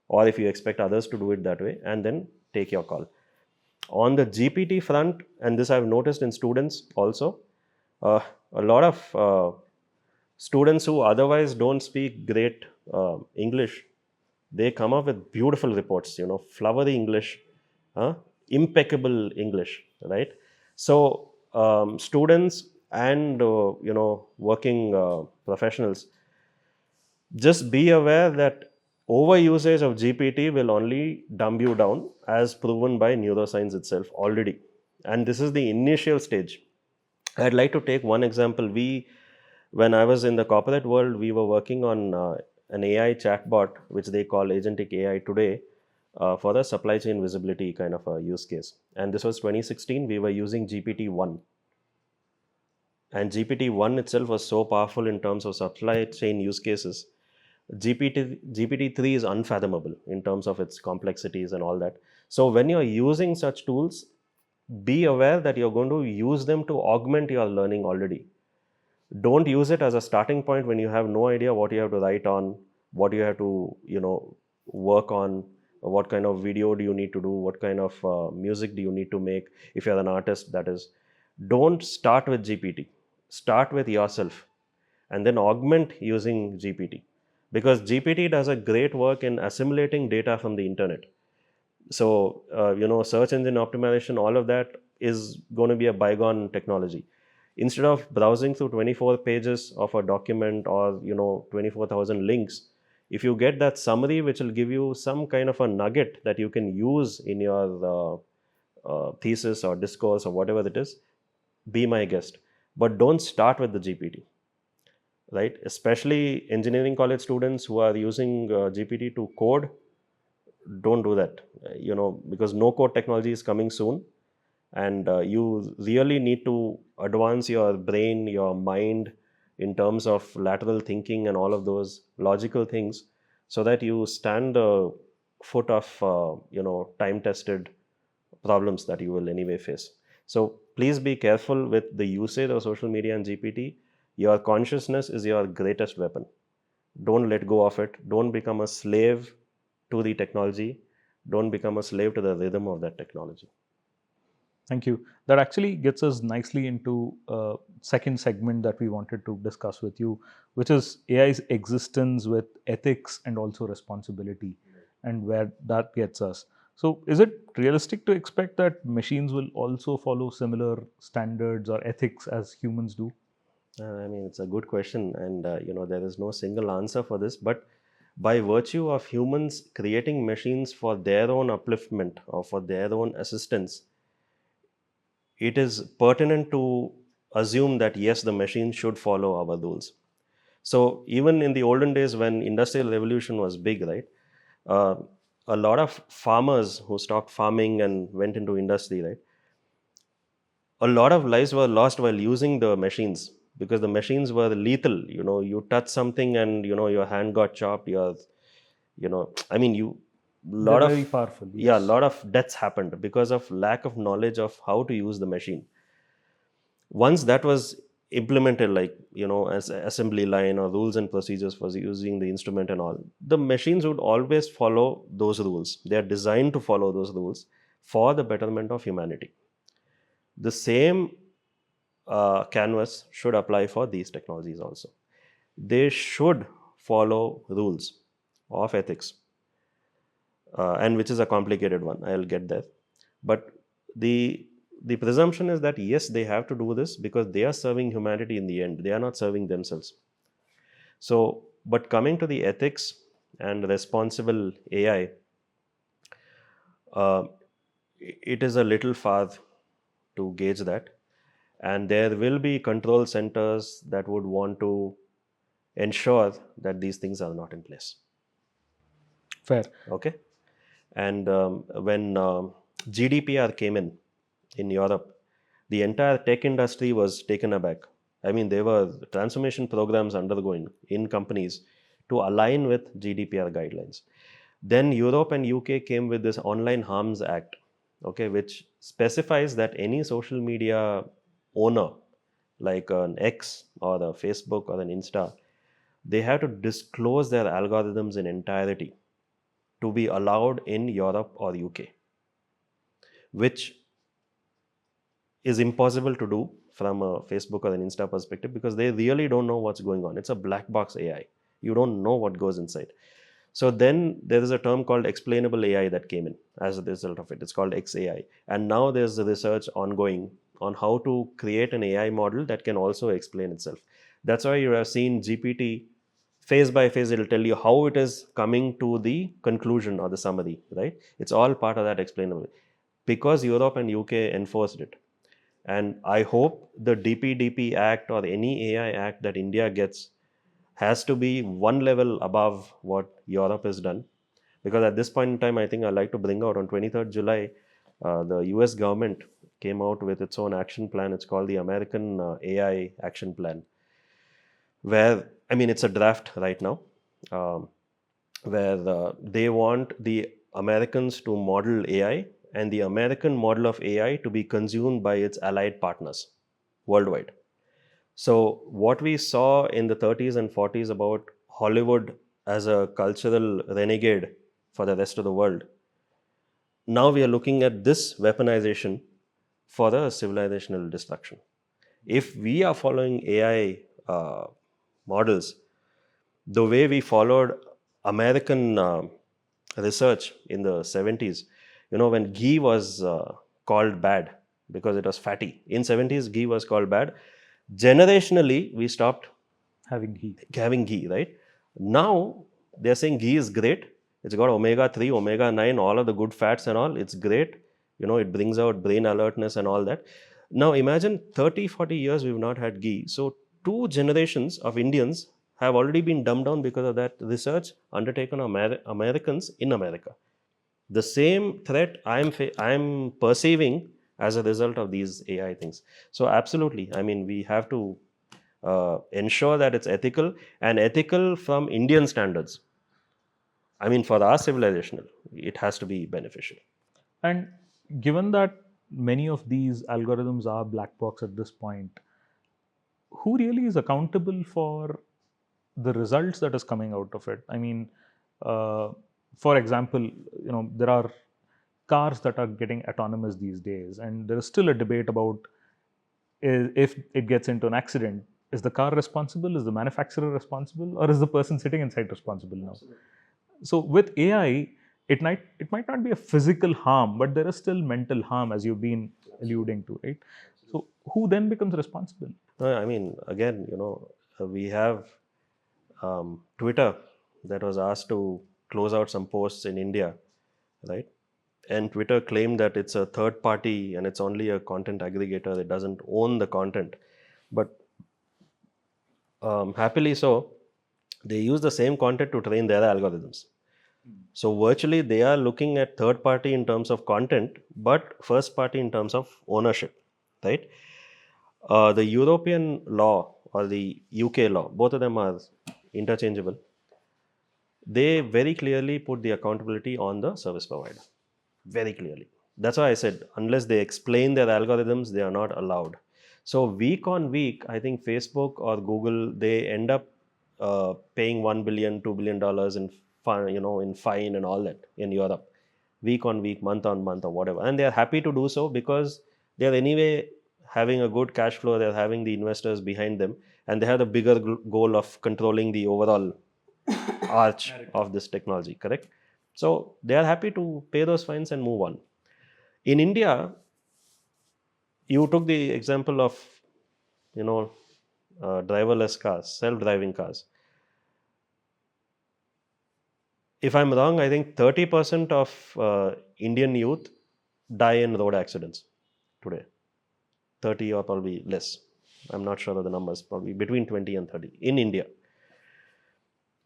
or if you expect others to do it that way, and then take your call. On the GPT front, and this I've noticed in students also, a lot of students who otherwise don't speak great English, they come up with beautiful reports, flowery English, impeccable English, right? So students and working professionals, just be aware that overusage of GPT will only dumb you down, as proven by neuroscience itself already. And this is the initial stage. I'd like to take one example. When I was in the corporate world, we were working on an AI chatbot, which they call agentic AI today, for the supply chain visibility kind of a use case. And this was 2016. We were using GPT-1. And GPT-1 itself was so powerful in terms of supply chain use cases. GPT-3 is unfathomable in terms of its complexities and all that. So when you're using such tools, be aware that you're going to use them to augment your learning already. Don't use it as a starting point when you have no idea what you have to write on, what you have to work on, what kind of video do you need to do, what kind of music do you need to make, if you're an artist, that is. Don't start with GPT. Start with yourself and then augment using GPT, because GPT does a great work in assimilating data from the internet. So search engine optimization, all of that is going to be a bygone technology. Instead of browsing through 24 pages of a document, or 24,000 links, if you get that summary which will give you some kind of a nugget that you can use in your thesis or discourse or whatever it is, be my guest. But don't start with the GPT, right? Especially engineering college students who are using GPT to code, don't do that, because no code technology is coming soon, and you really need to advance your brain, your mind, in terms of lateral thinking and all of those logical things, so that you stand the foot of time tested problems that you will anyway face. So please be careful with the usage of social media and GPT. Your consciousness is your greatest weapon. Don't let go of it. Don't become a slave to the technology. Don't become a slave to the rhythm of that technology. Thank you. That actually gets us nicely into second segment that we wanted to discuss with you, which is AI's existence with ethics and also responsibility, and where that gets us. So, is it realistic to expect that machines will also follow similar standards or ethics as humans do? I mean, it's a good question, and there is no single answer for this. But by virtue of humans creating machines for their own upliftment or for their own assistance, it is pertinent to assume that yes, the machine should follow our rules. So even in the olden days when industrial revolution was big, right? Uh, a lot of farmers who stopped farming and went into industry, right? A lot of lives were lost while using the machines, because the machines were lethal. You touch something and your hand got chopped. I mean, you They're lot of very powerful, yeah, a yes. lot of deaths happened because of lack of knowledge of how to use the machine. Once that was implemented, like as a assembly line or rules and procedures for using the instrument and all, the machines would always follow those rules. They are designed to follow those rules for the betterment of humanity. The same canvas should apply for these technologies also. They should follow rules of ethics, and which is a complicated one. I'll get there. But the presumption is that yes, they have to do this because they are serving humanity in the end. They are not serving themselves. So, but coming to the ethics and responsible AI, uh, it is a little far to gauge that. And there will be control centers that would want to ensure that these things are not in place. Fair. Okay. And when GDPR came in Europe, the entire tech industry was taken aback. I mean, there were transformation programs undergoing in companies to align with GDPR guidelines. Then Europe and UK came with this Online Harms Act, okay, which specifies that any social media owner, like an X or a Facebook or an Insta, they have to disclose their algorithms in entirety to be allowed in Europe or UK, which is impossible to do from a Facebook or an Insta perspective because they really don't know what's going on. It's a black box AI. You don't know what goes inside. So then there is a term called explainable AI that came in as a result of it. It's called XAI. And now there's a research ongoing on how to create an AI model that can also explain itself. That's why you have seen GPT phase by phase, it'll tell you how it is coming to the conclusion or the summary, right? It's all part of that explainable because Europe and UK enforced it. And I hope the DPDP Act or any AI Act that India gets has to be one level above what Europe has done. Because at this point in time, I think I'd like to bring out on 23rd July, the US government came out with its own action plan. It's called the American AI Action Plan, where, I mean, it's a draft right now, um, where they want the Americans to model AI and the American model of AI to be consumed by its allied partners worldwide. So, what we saw in the 30s and 40s about Hollywood as a cultural renegade for the rest of the world, now we are looking at this weaponization for the civilizational destruction. If we are following AI models the way we followed American research in the 70s, when ghee was called bad because it was fatty. In 70s, ghee was called bad. Generationally, we stopped having ghee, right? Now, they're saying ghee is great. It's got omega 3, omega 9, all of the good fats and all. It's great. It brings out brain alertness and all that. Now, imagine 30, 40 years we've not had ghee. So, two generations of Indians have already been dumbed down because of that research undertaken on Americans in America. The same threat I'm perceiving as a result of these AI things. So absolutely, I mean, we have to ensure that it's ethical and ethical from Indian standards. I mean, for our civilizational, it has to be beneficial. And given that many of these algorithms are black box at this point, who really is accountable for the results that is coming out of it? I mean, for example, there are cars that are getting autonomous these days, and there is still a debate about if it gets into an accident, is the car responsible, is the manufacturer responsible, or is the person sitting inside responsible now? So with AI, it might not be a physical harm, but there is still mental harm, as you've been alluding to, right? So who then becomes responsible? I mean, again, we have Twitter that was asked to close out some posts in India, right? And Twitter claimed that it's a third party and it's only a content aggregator. It doesn't own the content. But happily so, they use the same content to train their algorithms. So virtually they are looking at third party in terms of content, but first party in terms of ownership, right? The European law or the UK law, both of them are interchangeable. They very clearly put the accountability on the service provider. Very clearly. That's why I said, unless they explain their algorithms, they are not allowed. So week on week, I think Facebook or Google, they end up paying $1 billion, $2 billion in in fine and all that in Europe, week on week, month on month, or whatever. And they are happy to do so because they are anyway having a good cash flow. They're having the investors behind them, and they have the bigger goal of controlling the overall arch of this technology. Correct. So they are happy to pay those fines and move on. In India, you took the example of driverless cars, self-driving cars. If I'm wrong, I think 30% of Indian youth die in road accidents today. 30 or probably less. I'm not sure of the numbers, probably between 20 and 30 in India.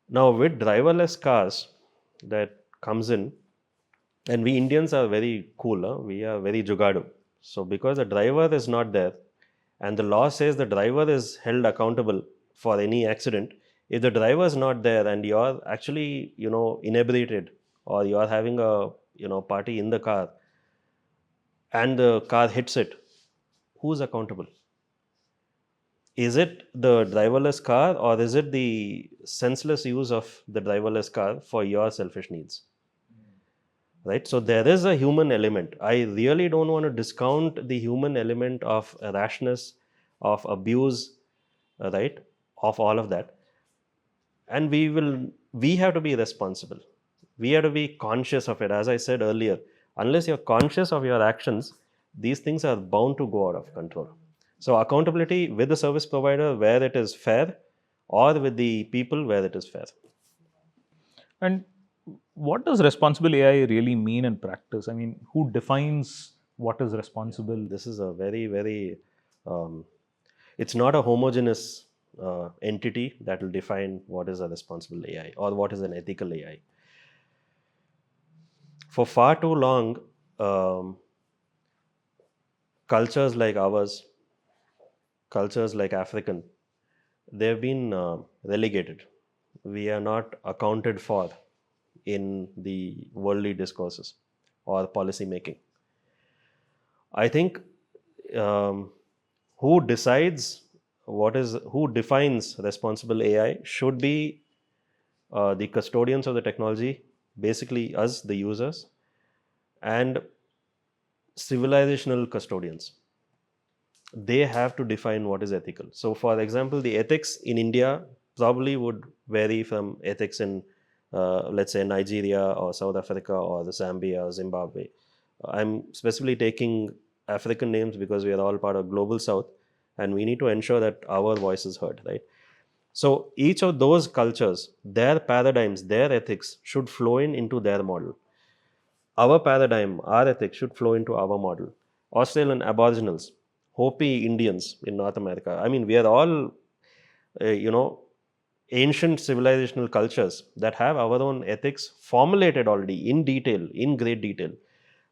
Now with driverless cars that comes in, And we Indians are very cool, huh? We are very jugadu. So because the driver is not there, and the law says the driver is held accountable for any accident, if the driver is not there and you're actually, inebriated, or you're having a, party in the car, and the car hits it, who's accountable? Is it the driverless car, or is it the senseless use of the driverless car for your selfish needs? Right? So there is a human element. I really don't want to discount the human element of rashness, of abuse, right? Of all of that. And we have to be responsible. We have to be conscious of it. As I said earlier, unless you're conscious of your actions, these things are bound to go out of control. So accountability with the service provider where it is fair, or with the people where it is fair. And what does responsible AI really mean in practice? I mean, who defines what is responsible? This is a very, very, it's not a homogeneous entity that will define what is a responsible AI or what is an ethical AI. For far too long, cultures like ours, cultures like African, they've been relegated. We are not accounted for in the worldly discourses or policy making. I think who decides who defines responsible AI should be the custodians of the technology, basically us, the users, and civilizational custodians. They have to define what is ethical. So, for example, the ethics in India probably would vary from ethics in, let's say, Nigeria or South Africa or the Zambia or Zimbabwe. I'm specifically taking African names because we are all part of global South, and we need to ensure that our voice is heard, right? So each of those cultures, their paradigms, their ethics should flow into their model. Our paradigm, our ethics should flow into our model. Australian Aboriginals, Hopi Indians in North America. I mean, we are all, uh, you know, ancient civilizational cultures that have our own ethics formulated already in detail, in great detail.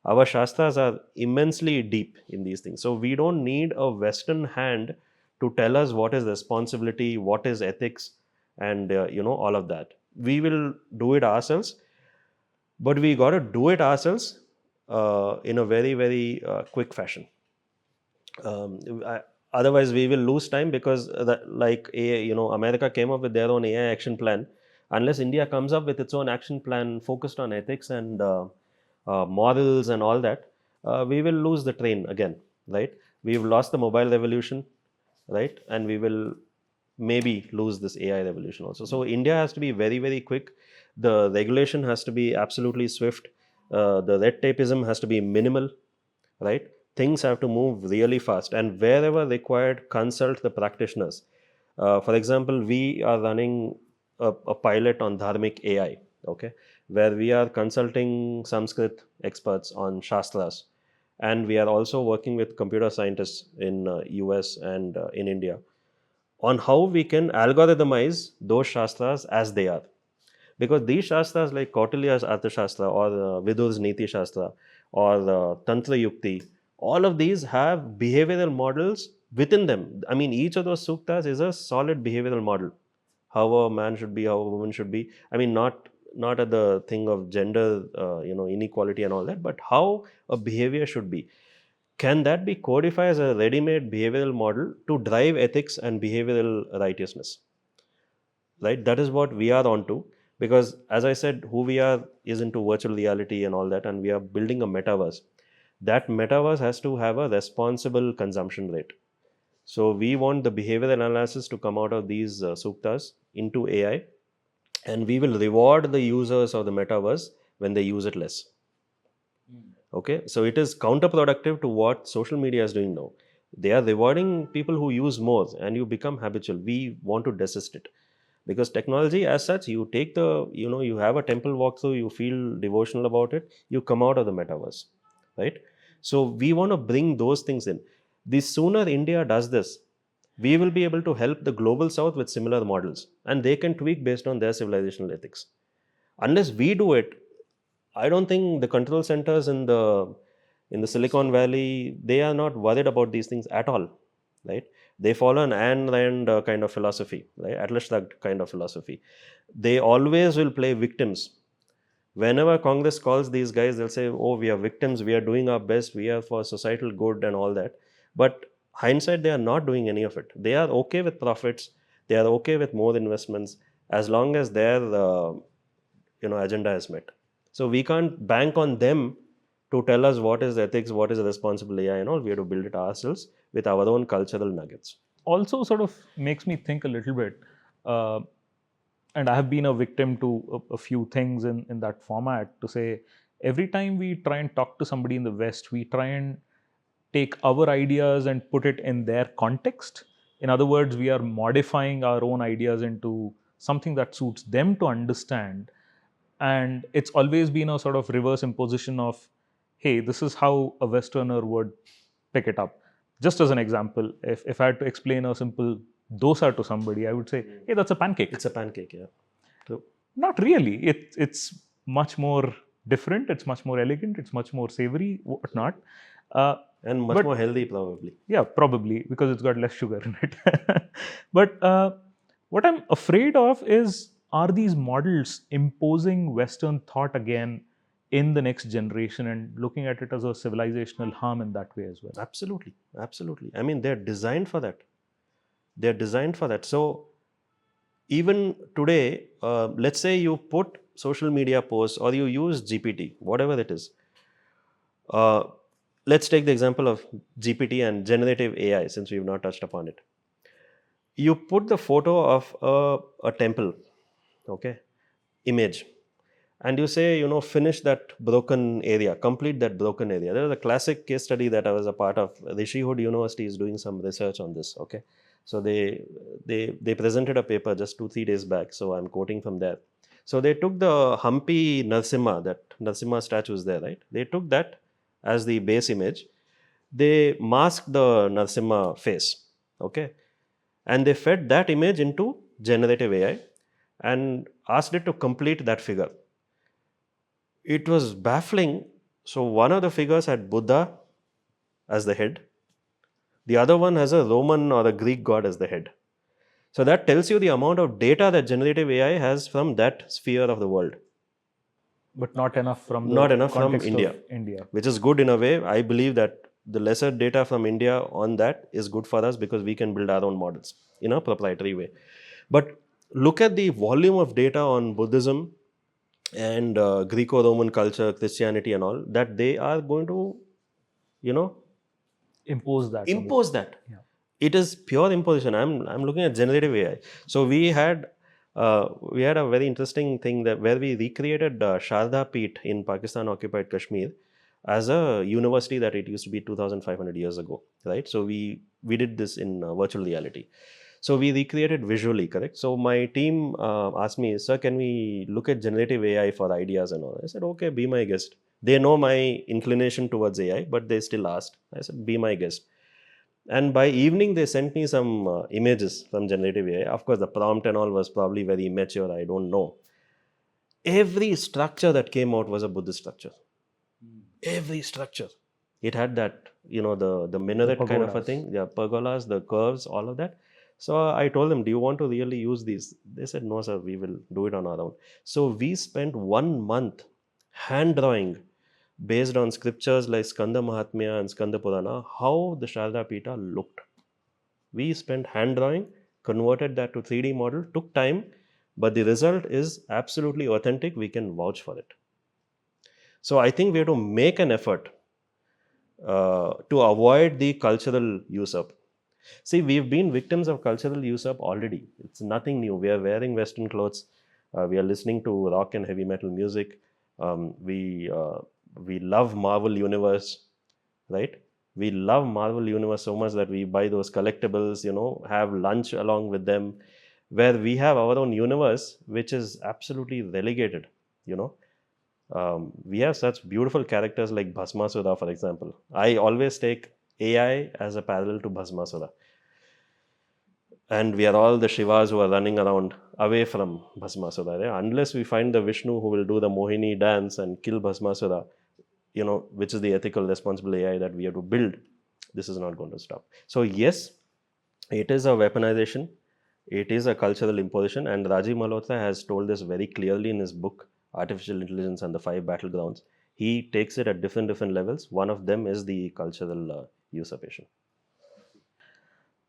Our Shastras are immensely deep in these things. So we don't need a Western hand to tell us what is responsibility, what is ethics, and all of that. We will do it ourselves, but we got to do it ourselves in a very, very quick fashion. Otherwise, we will lose time because, America came up with their own AI action plan. Unless India comes up with its own action plan focused on ethics and morals and all that, we will lose the train again, right? We've lost the mobile revolution, right? And we will maybe lose this AI revolution also. So India has to be very, very quick. The regulation has to be absolutely swift. The red tapeism has to be minimal, right? Things have to move really fast, and wherever required, consult the practitioners. For example, we are running a pilot on Dharmic AI, okay, where we are consulting Sanskrit experts on Shastras, and we are also working with computer scientists in US and in India on how we can algorithmize those Shastras as they are. Because these Shastras like Kautilya's Arthashastra or Vidur's Niti Shastra or Tantra Yukti, all of these have behavioral models within them. I mean, each of those suktas is a solid behavioral model. How a man should be, how a woman should be. I mean, not at the thing of gender, inequality and all that, but how a behavior should be. Can that be codified as a ready-made behavioral model to drive ethics and behavioral righteousness? Right, that is what we are onto, because as I said, who we are is into virtual reality and all that, and we are building a metaverse. That metaverse has to have a responsible consumption rate. So we want the behavioral analysis to come out of these suktas into AI, and we will reward the users of the metaverse when they use it less. Okay, so it is counterproductive to what social media is doing now. They are rewarding people who use more, and you become habitual. We want to desist it, because technology as such, you take you have a temple walkthrough, you feel devotional about it, you come out of the metaverse, right? So we want to bring those things in. The sooner India does this, we will be able to help the global South with similar models, and they can tweak based on their civilizational ethics. Unless we do it, I don't think the control centers in the Silicon Valley, they are not worried about these things at all, right? They follow an Ayn Rand kind of philosophy, right? At least that kind of philosophy. They always will play victims. Whenever Congress calls these guys, they'll say, "Oh, we are victims. We are doing our best. We are for societal good and all that." But hindsight, they are not doing any of it. They are okay with profits. They are okay with more investments as long as their agenda is met. So we can't bank on them to tell us what is ethics, what is responsible AI, and all. We have to build it ourselves with our own cultural nuggets. Also sort of makes me think a little bit, uh, and I have been a victim to a few things in that format, to say every time we try and talk to somebody in the West, we try and take our ideas and put it in their context. In other words, we are modifying our own ideas into something that suits them to understand. And it's always been a sort of reverse imposition of, hey, this is how a Westerner would pick it up. Just as an example, if I had to explain a simple dosa to somebody, I would say, hey, that's a pancake. It's a pancake, yeah. True. Not really. It's much more different. It's much more elegant. It's much more savory, whatnot. And much But more healthy, probably. yeah, probably because it's got less sugar in it. But what I'm afraid of is, are these models imposing Western thought again in the next generation and looking at it as a civilizational harm in that way as well? Absolutely. Absolutely. I mean, they're designed for that. They're designed for that. So even today, let's say you put social media posts or you use GPT, whatever it is. Let's take the example of GPT and generative AI, since we've not touched upon it. You put the photo of a temple, okay, image, and you say, finish that broken area, complete that broken area. There was a classic case study that I was a part of. Rishihood University is doing some research on this, okay. So they presented a paper just 2-3 days back, so I'm quoting from there. So they took the Hampi Narsimha, that Narsimha statue is there, right? They took that as the base image. They masked the Narsimha face, okay, and they fed that image into generative AI and asked it to complete that figure. It was baffling. So one of the figures had Buddha as the head, the other one has a Roman or a Greek god as the head. So that tells you the amount of data that generative AI has from that sphere of the world. But not enough from Not the enough from context India, of India. which is good in a way. I believe that the lesser data from India on that is good for us because we can build our own models in a proprietary way. But look at the volume of data on Buddhism and Greco-Roman culture, Christianity, and all that they are going to, Impose that. impose that. Yeah. It is pure imposition. I'm looking at generative AI. So we had a very interesting thing that where we recreated Sharda Peeth in Pakistan occupied Kashmir as a university that it used to be 2,500 years ago, right? So we did this in virtual reality. So we recreated visually, correct? So my team asked me, "Sir, can we look at generative AI for ideas and all?" I said, "Okay, be my guest." They know my inclination towards AI, but they still asked. I said, "Be my guest." And by evening, they sent me some images from generative AI. Of course, the prompt and all was probably very immature. I don't know. Every structure that came out was a Buddhist structure. Every structure. It had that, the minaret kind of a pagodas. thing. Yeah, pergolas, the curves, all of that. So I told them, "Do you want to really use these?" They said, "No, sir, we will do it on our own." So we spent 1 month hand drawing based on scriptures like Skanda Mahatmya and Skanda Purana, how the Sharda Pita looked. We spent hand drawing, converted that to 3D model, took time, but the result is absolutely authentic. We can vouch for it. So I think we have to make an effort to avoid the cultural usurp. See, we've been victims of cultural usurp already. It's nothing new. We are wearing Western clothes. We are listening to rock and heavy metal music. We love Marvel Universe, right? We love Marvel Universe so much that we buy those collectibles, have lunch along with them, where we have our own universe, which is absolutely relegated, we have such beautiful characters like Bhasmasura, for example. I always take AI as a parallel to Bhasmasura. and we are all the Shivas who are running around away from Bhasmasura. Yeah? Unless we find the Vishnu who will do the Mohini dance and kill Bhasmasura, which is the ethical, responsible AI that we have to build, this is not going to stop. So yes, it is a weaponization. It is a cultural imposition, and Rajiv Malhotra has told this very clearly in his book, Artificial Intelligence and the Five Battlegrounds. He takes it at different levels. One of them is the cultural usurpation.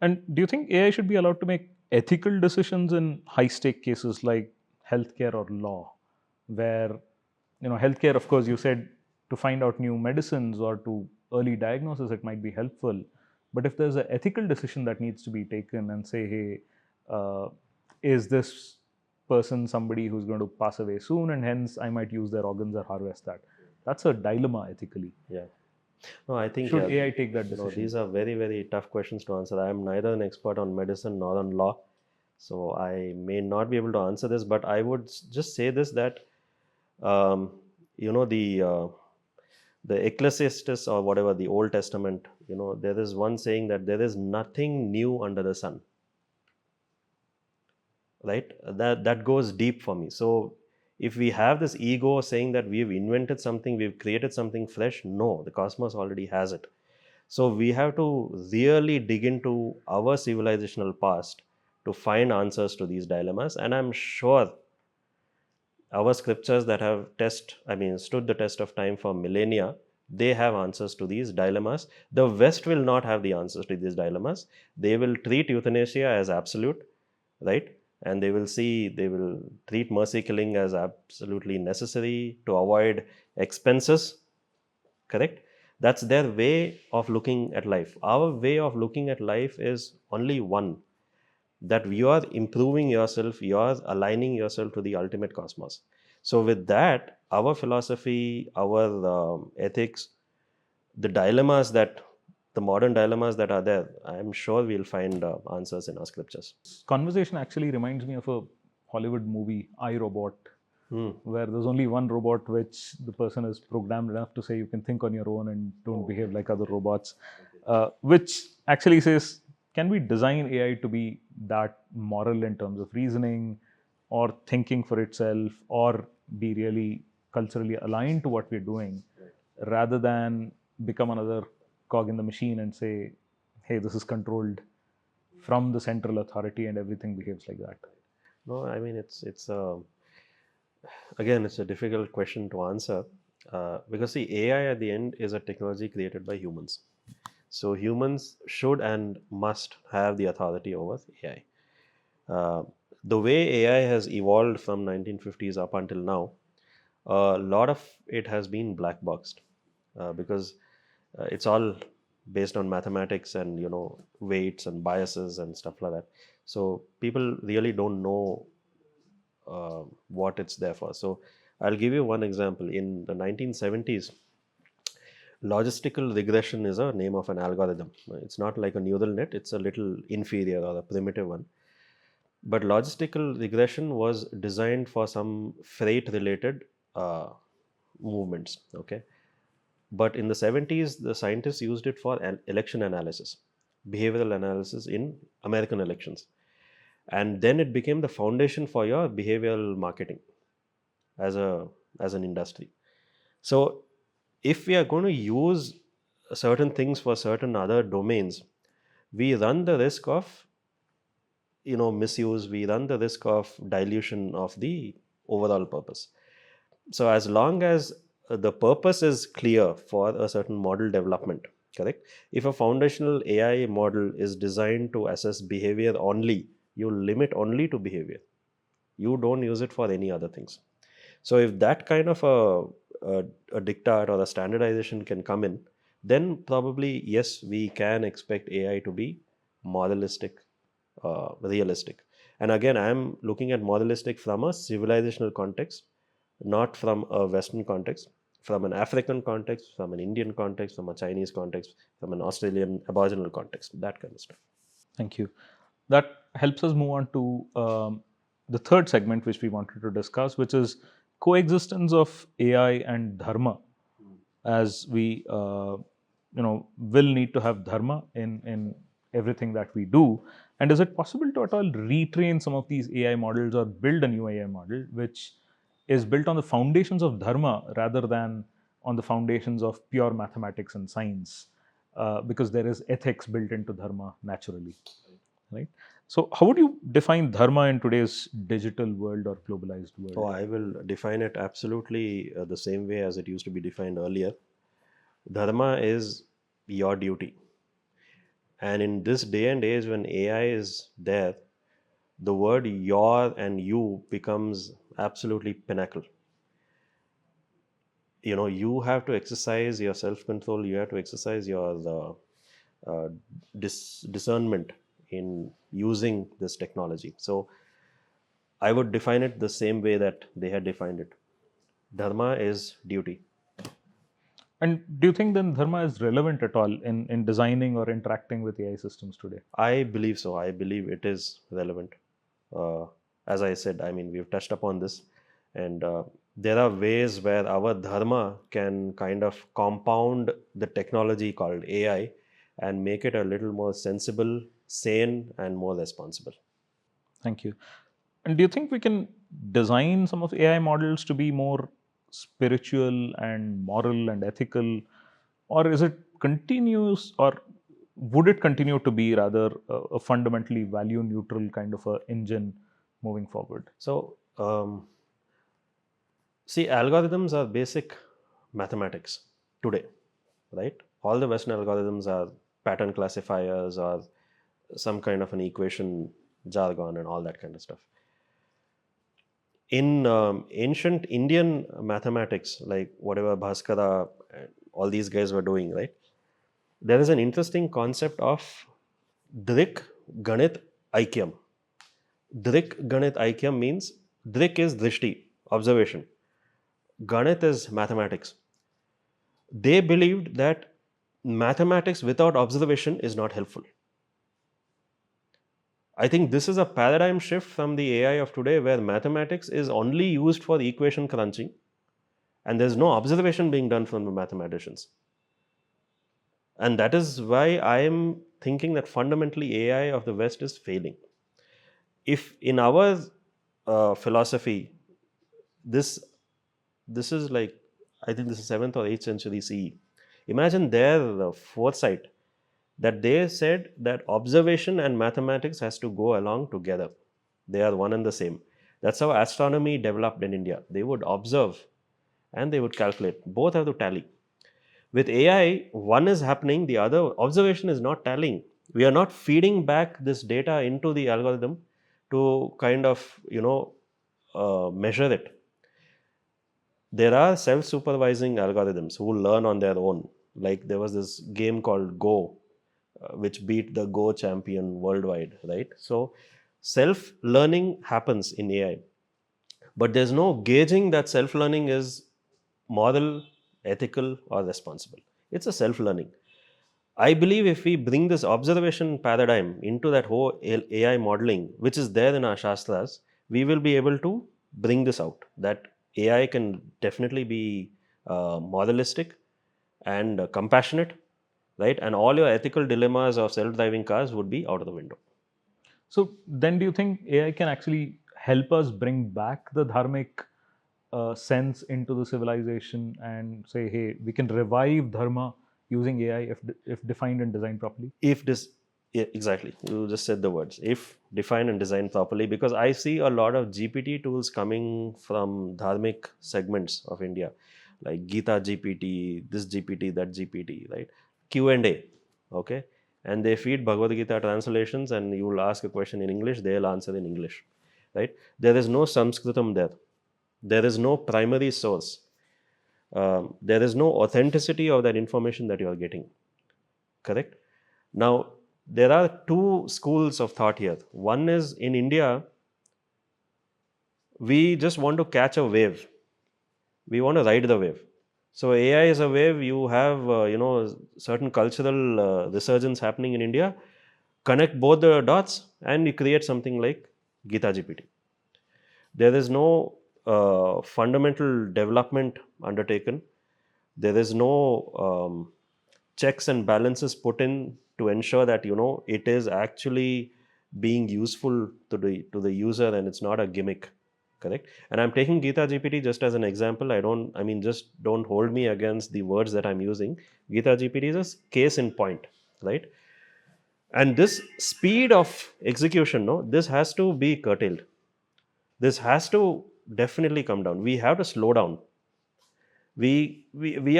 And do you think AI should be allowed to make ethical decisions in high stake cases like healthcare or law, where, healthcare, of course, you said to find out new medicines or to early diagnosis, it might be helpful. But if there's an ethical decision that needs to be taken and say, hey, is this person somebody who's going to pass away soon, and hence I might use their organs or harvest that? That's a dilemma ethically. Yeah. No, I think Should AI take that decision? these are very tough questions to answer. I am neither an expert on medicine nor on law, so I may not be able to answer this. But I would just say this, that um, the Ecclesiastes or whatever, the Old Testament, there is one saying that there is nothing new under the sun. Right? That goes deep for me. So if we have this ego saying that we've invented something, we've created something fresh, no, the cosmos already has it. So we have to really dig into our civilizational past to find answers to these dilemmas. And I'm sure our scriptures that have stood the test of time for millennia, they have answers to these dilemmas. The West will not have the answers to these dilemmas. They will treat euthanasia as absolute, right? And they will treat mercy killing as absolutely necessary to avoid expenses, correct? That's their way of looking at life. Our way of looking at life is only one, that you are improving yourself, you are aligning yourself to the ultimate cosmos. So with that, our philosophy, our ethics, the modern dilemmas that are there, I'm sure we'll find answers in our scriptures. Conversation actually reminds me of a Hollywood movie, I, Robot, Hmm. where there's only one robot which the person is programmed enough to say you can think on your own and don't behave like other robots, which actually says, can we design AI to be that moral in terms of reasoning or thinking for itself or be really culturally aligned to what we're doing, rather than become another cog in the machine and say, hey, this is controlled from the central authority and everything behaves like that? No, I mean, it's again, it's a difficult question to answer, because the AI at the end is a technology created by humans. So humans should and must have the authority over AI. The way AI has evolved from 1950s up until now, a lot of it has been black boxed, because it's all based on mathematics and weights and biases and stuff like that. So people really don't know what it's there for. So I'll give you one example. In the 1970s, logistical regression is a name of an algorithm. It's not like a neural net, it's a little inferior or a primitive one. But logistical regression was designed for some freight related movements. Okay. But in the 70s, the scientists used it for an election analysis, behavioral analysis in American elections. And then it became the foundation for your behavioral marketing as an industry. So if we are going to use certain things for certain other domains, we run the risk of misuse, we run the risk of dilution of the overall purpose. So as long as the purpose is clear for a certain model development, correct? If a foundational AI model is designed to assess behavior only, you limit only to behavior, you don't use it for any other things. So if that kind of a diktat or a standardization can come in, then probably yes, we can expect AI to be moralistic, realistic. And again, I'm looking at moralistic from a civilizational context, not from a Western context, from an African context, from an Indian context, from a Chinese context, from an Australian Aboriginal context, that kind of stuff. Thank you. That helps us move on to the third segment, which we wanted to discuss, which is coexistence of AI and Dharma, as we will need to have Dharma in everything that we do. And is it possible to at all retrain some of these AI models or build a new AI model which is built on the foundations of Dharma rather than on the foundations of pure mathematics and science? Because there is ethics built into Dharma naturally, right? So, how would you define Dharma in today's digital world or globalized Oh, world? I will define it absolutely the same way as it used to be defined earlier. Dharma is your duty. And in this day and age when AI is there, the word your and you becomes absolutely pinnacle. You have to exercise your self control, you have to exercise your discernment in using this technology. So I would define it the same way that they had defined it. Dharma is duty. And do you think then Dharma is relevant at all in designing or interacting with AI systems today? I believe so. I believe it is relevant. Uh, as I said, I mean, we've touched upon this, and there are ways where our dharma can kind of compound the technology called AI and make it a little more sensible, sane, and more responsible. Thank you. And do you think we can design some of AI models to be more spiritual and moral and ethical, or is it continuous, or would it continue to be rather a fundamentally value neutral kind of a engine moving forward? So, see, algorithms are basic mathematics today, right? All the Western algorithms are pattern classifiers or some kind of an equation jargon and all that kind of stuff. In ancient Indian mathematics, like whatever Bhaskara and all these guys were doing, right? There is an interesting concept of Drik Ganit Aikyam. Drik Ganit Aikyam means Drik is Drishti, observation. Ganit is mathematics. They believed that mathematics without observation is not helpful. I think this is a paradigm shift from the AI of today where mathematics is only used for equation crunching and there's no observation being done from the mathematicians. And that is why I am thinking that fundamentally AI of the West is failing. If in our philosophy, this this is like, I think this is 7th or 8th century CE. Imagine their foresight that they said that observation and mathematics has to go along together. They are one and the same. That's how astronomy developed in India. They would observe and they would calculate. Both have to tally. With AI, one is happening, the other observation is not tallying. We are not feeding back this data into the algorithm to kind of, measure it. There are self-supervising algorithms who learn on their own. Like there was this game called Go, which beat the Go champion worldwide, right? So self-learning happens in AI, but there's no gauging that self-learning is moral, ethical, or responsible. It's a self-learning. I believe if we bring this observation paradigm into that whole AI modeling, which is there in our Shastras, we will be able to bring this out. That AI can definitely be moralistic and compassionate, right? And all your ethical dilemmas of self driving cars would be out of the window. So then, do you think AI can actually help us bring back the dharmic sense into the civilization and say, hey, we can revive dharma using AI if defined and designed properly? If this, yeah, exactly, you just said the words, if defined and designed properly, because I see a lot of GPT tools coming from Dharmic segments of India, like Gita GPT, this GPT, that GPT, right? Q&A, okay? And they feed Bhagavad Gita translations and you will ask a question in English, they'll answer in English, right? There is no Sanskritam there. There is no primary source. There is no authenticity of that information that you are getting, correct? Now, there are two schools of thought here. One is in India, we just want to catch a wave. We want to ride the wave. So AI is a wave. You have certain cultural resurgence happening in India. Connect both the dots, and you create something like Gita GPT. There is no fundamental development undertaken. There is no checks and balances put in to ensure that it is actually being useful to the user, and it's not a gimmick, correct? And I'm taking Gita GPT just as an example. Just don't hold me against the words that I'm using. Gita GPT is a case in point, right? And this speed of execution, no, this has to be curtailed. This has to definitely come down. We have to slow down. We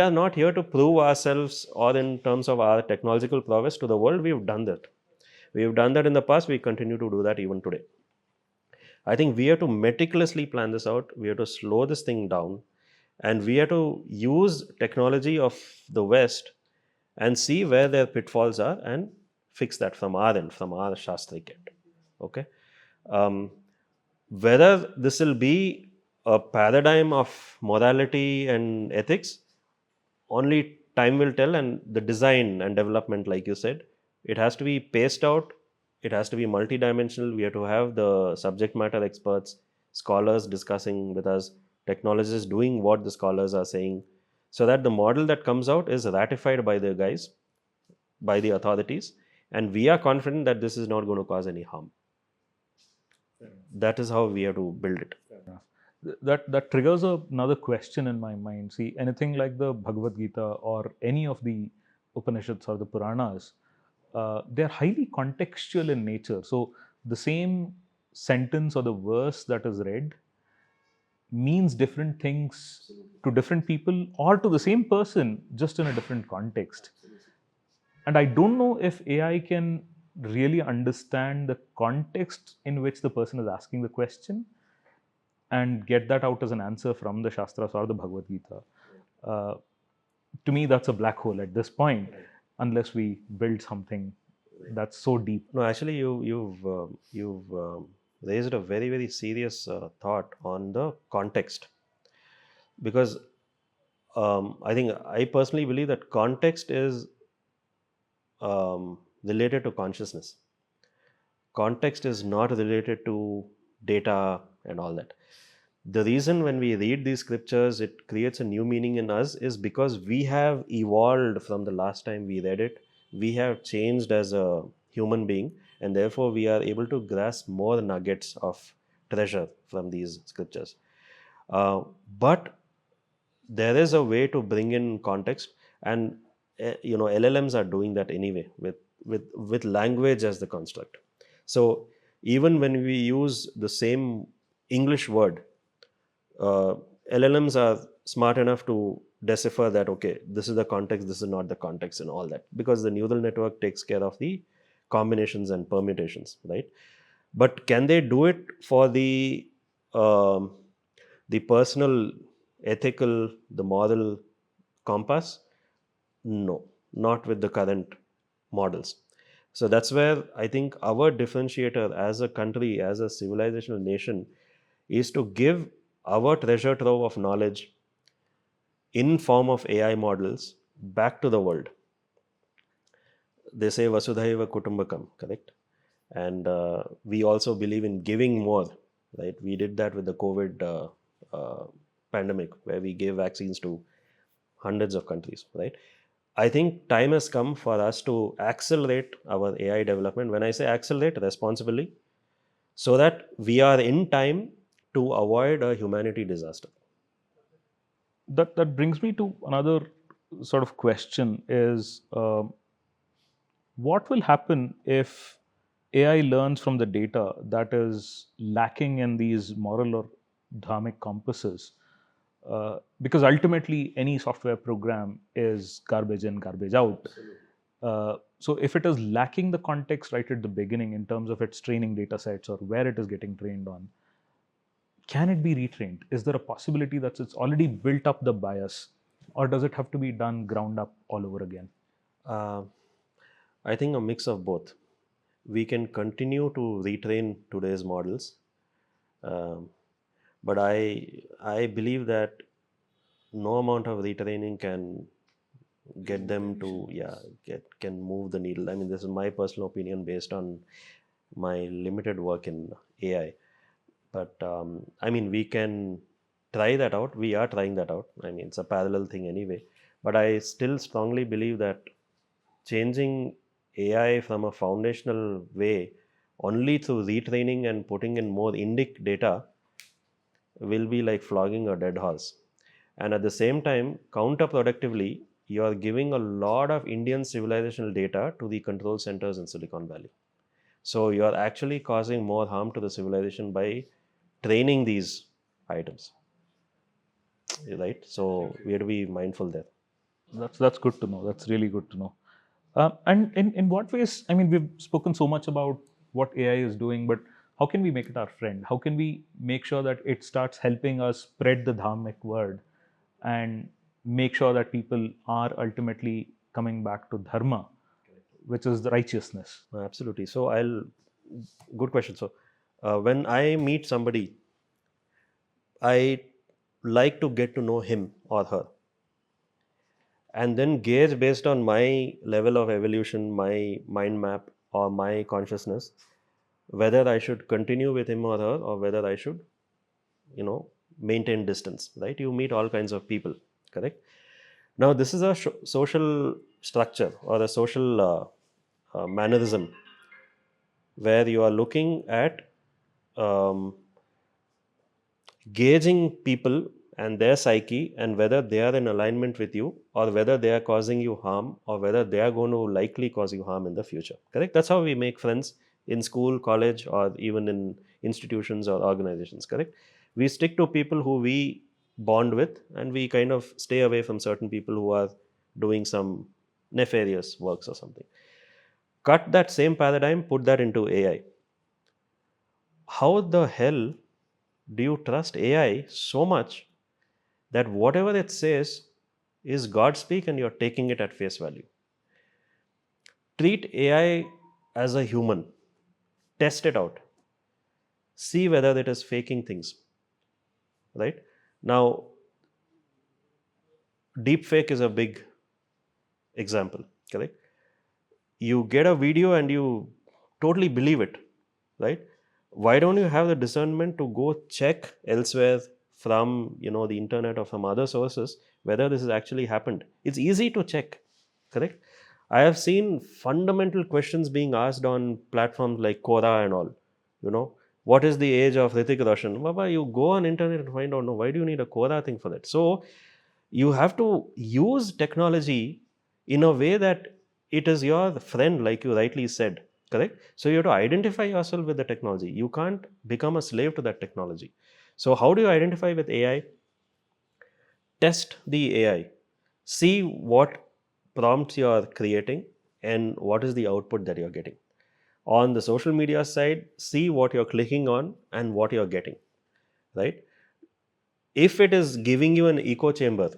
are not here to prove ourselves or in terms of our technological prowess to the world. We've done that in the past. We continue to do that even today. I think we have to meticulously plan this out. We have to slow this thing down, and we have to use technology of the West and see where their pitfalls are and fix that from our end, from our Shastric end. Okay. Um, Whether this will be a paradigm of morality and ethics, only time will tell. And the design and development, like you said, it has to be paced out, it has to be multidimensional. We have to have the subject matter experts, scholars discussing with us, technologists doing what the scholars are saying, so that the model that comes out is ratified by the guys, by the authorities, and we are confident that this is not going to cause any harm. That is how we have to build it. That triggers another question in my mind. See, anything like the Bhagavad Gita or any of the Upanishads or the Puranas, they're highly contextual in nature. So the same sentence or the verse that is read means different things to different people or to the same person, just in a different context. And I don't know if AI can really understand the context in which the person is asking the question and get that out as an answer from the Shastras or the Bhagavad Gita. Uh, to me, that's a black hole at this point, unless we build something that's so deep. No, actually, you've raised a very very serious thought on the context, because I think I personally believe that context is related to consciousness. Context is not related to data and all that. The reason when we read these scriptures, it creates a new meaning in us is because we have evolved from the last time we read it. We have changed as a human being, and therefore we are able to grasp more nuggets of treasure from these scriptures. But there is a way to bring in context, and LLMs are doing that anyway with language as the construct. So even when we use the same English word, uh, LLMs are smart enough to decipher that, okay, this is the context, this is not the context, and all that, because the neural network takes care of the combinations and permutations, right? But can they do it for um, the personal, ethical, the moral compass? No, not with the current models. So that's where I think our differentiator as a country, as a civilizational nation, is to give our treasure trove of knowledge in form of AI models back to the world. They say Vasudhaiva Kutumbakam, correct? And we also believe in giving more, right? We did that with the COVID pandemic, where we gave vaccines to hundreds of countries, right? I think time has come for us to accelerate our AI development. When I say accelerate, responsibly, so that we are in time to avoid a humanity disaster. That brings me to another sort of question: is what will happen if AI learns from the data that is lacking in these moral or dharmic compasses? Because ultimately, any software program is garbage in, garbage out. So, if it is lacking the context right at the beginning in terms of its training data sets or where it is getting trained on, can it be retrained? Is there a possibility that it's already built up the bias, or does it have to be done ground up all over again? Uh, I think a mix of both. We can continue to retrain today's models, um, but I believe that no amount of retraining can get them to can move the needle. I mean, this is my personal opinion based on my limited work in AI. But I mean, we can try that out. We are trying that out. I mean, it's a parallel thing anyway. But I still strongly believe that changing AI from a foundational way only through retraining and putting in more Indic data will be like flogging a dead horse. And at the same time, counterproductively, you are giving a lot of Indian civilizational data to the control centers in Silicon Valley. So you are actually causing more harm to the civilization by training these items, right? So we have to be mindful there. That's good to know. That's really good to know. And in what ways? I mean, we've spoken so much about what AI is doing, but how can we make it our friend? How can we make sure that it starts helping us spread the Dharmic word and make sure that people are ultimately coming back to Dharma, which is the righteousness? Absolutely. So good question. So when I meet somebody, I like to get to know him or her and then gauge based on my level of evolution, my mind map, or my consciousness, whether I should continue with him or her, or whether I should, maintain distance, right? You meet all kinds of people, correct? Now, this is a social structure or a social mannerism where you are looking at um, gauging people and their psyche and whether they are in alignment with you or whether they are causing you harm or whether they are going to likely cause you harm in the future, correct? That's how we make friends in school, college, or even in institutions or organizations, correct? We stick to people who we bond with and we kind of stay away from certain people who are doing some nefarious works or something. Cut that same paradigm, put that into AI. How the hell do you trust AI so much that whatever it says is God speak and you're taking it at face value? Treat AI as a human, test it out, see whether it is faking things, right? Now, deepfake is a big example, correct? You get a video and you totally believe it, right? Why don't you have the discernment to go check elsewhere from the internet or from other sources whether this has actually happened? It's easy to check, correct? I have seen fundamental questions being asked on platforms like Quora and all. You know, what is the age of Hrithik Roshan? Baba, you go on internet and find out. No, why do you need a Quora thing for that? So you have to use technology in a way that it is your friend, like you rightly said, correct? So you have to identify yourself with the technology. You can't become a slave to that technology. So how do you identify with AI? Test the AI, see what prompts you are creating and what is the output that you're getting. On the social media side, see what you're clicking on and what you're getting, right? If it is giving you an echo chamber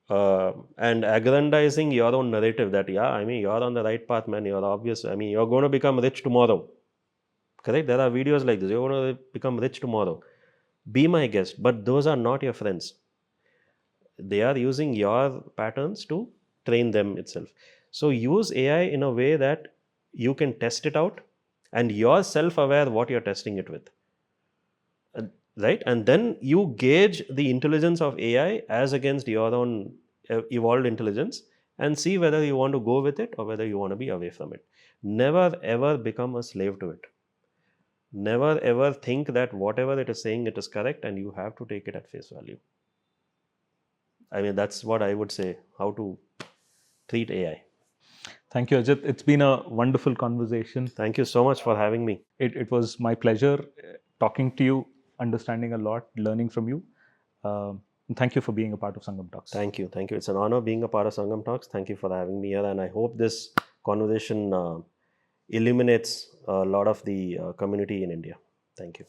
and aggrandizing your own narrative that, yeah, I mean, you're on the right path, man, you're obvious, I mean, you're going to become rich tomorrow, correct? There are videos like this, you're going to become rich tomorrow. Be my guest, but those are not your friends. They are using your patterns to train them itself. So use AI in a way that you can test it out and you're self-aware what you're testing it with. Right? And then you gauge the intelligence of AI as against your own evolved intelligence and see whether you want to go with it or whether you want to be away from it. Never ever become a slave to it. Never ever think that whatever it is saying it is correct and you have to take it at face value. I mean, that's what I would say, how to treat AI. Thank you, Ajit. It's been a wonderful conversation. Thank you so much for having me. It was my pleasure talking to you, understanding a lot, learning from you. And thank you for being a part of Sangam Talks. Thank you. Thank you. It's an honor being a part of Sangam Talks. Thank you for having me here. And I hope this conversation illuminates a lot of the community in India. Thank you.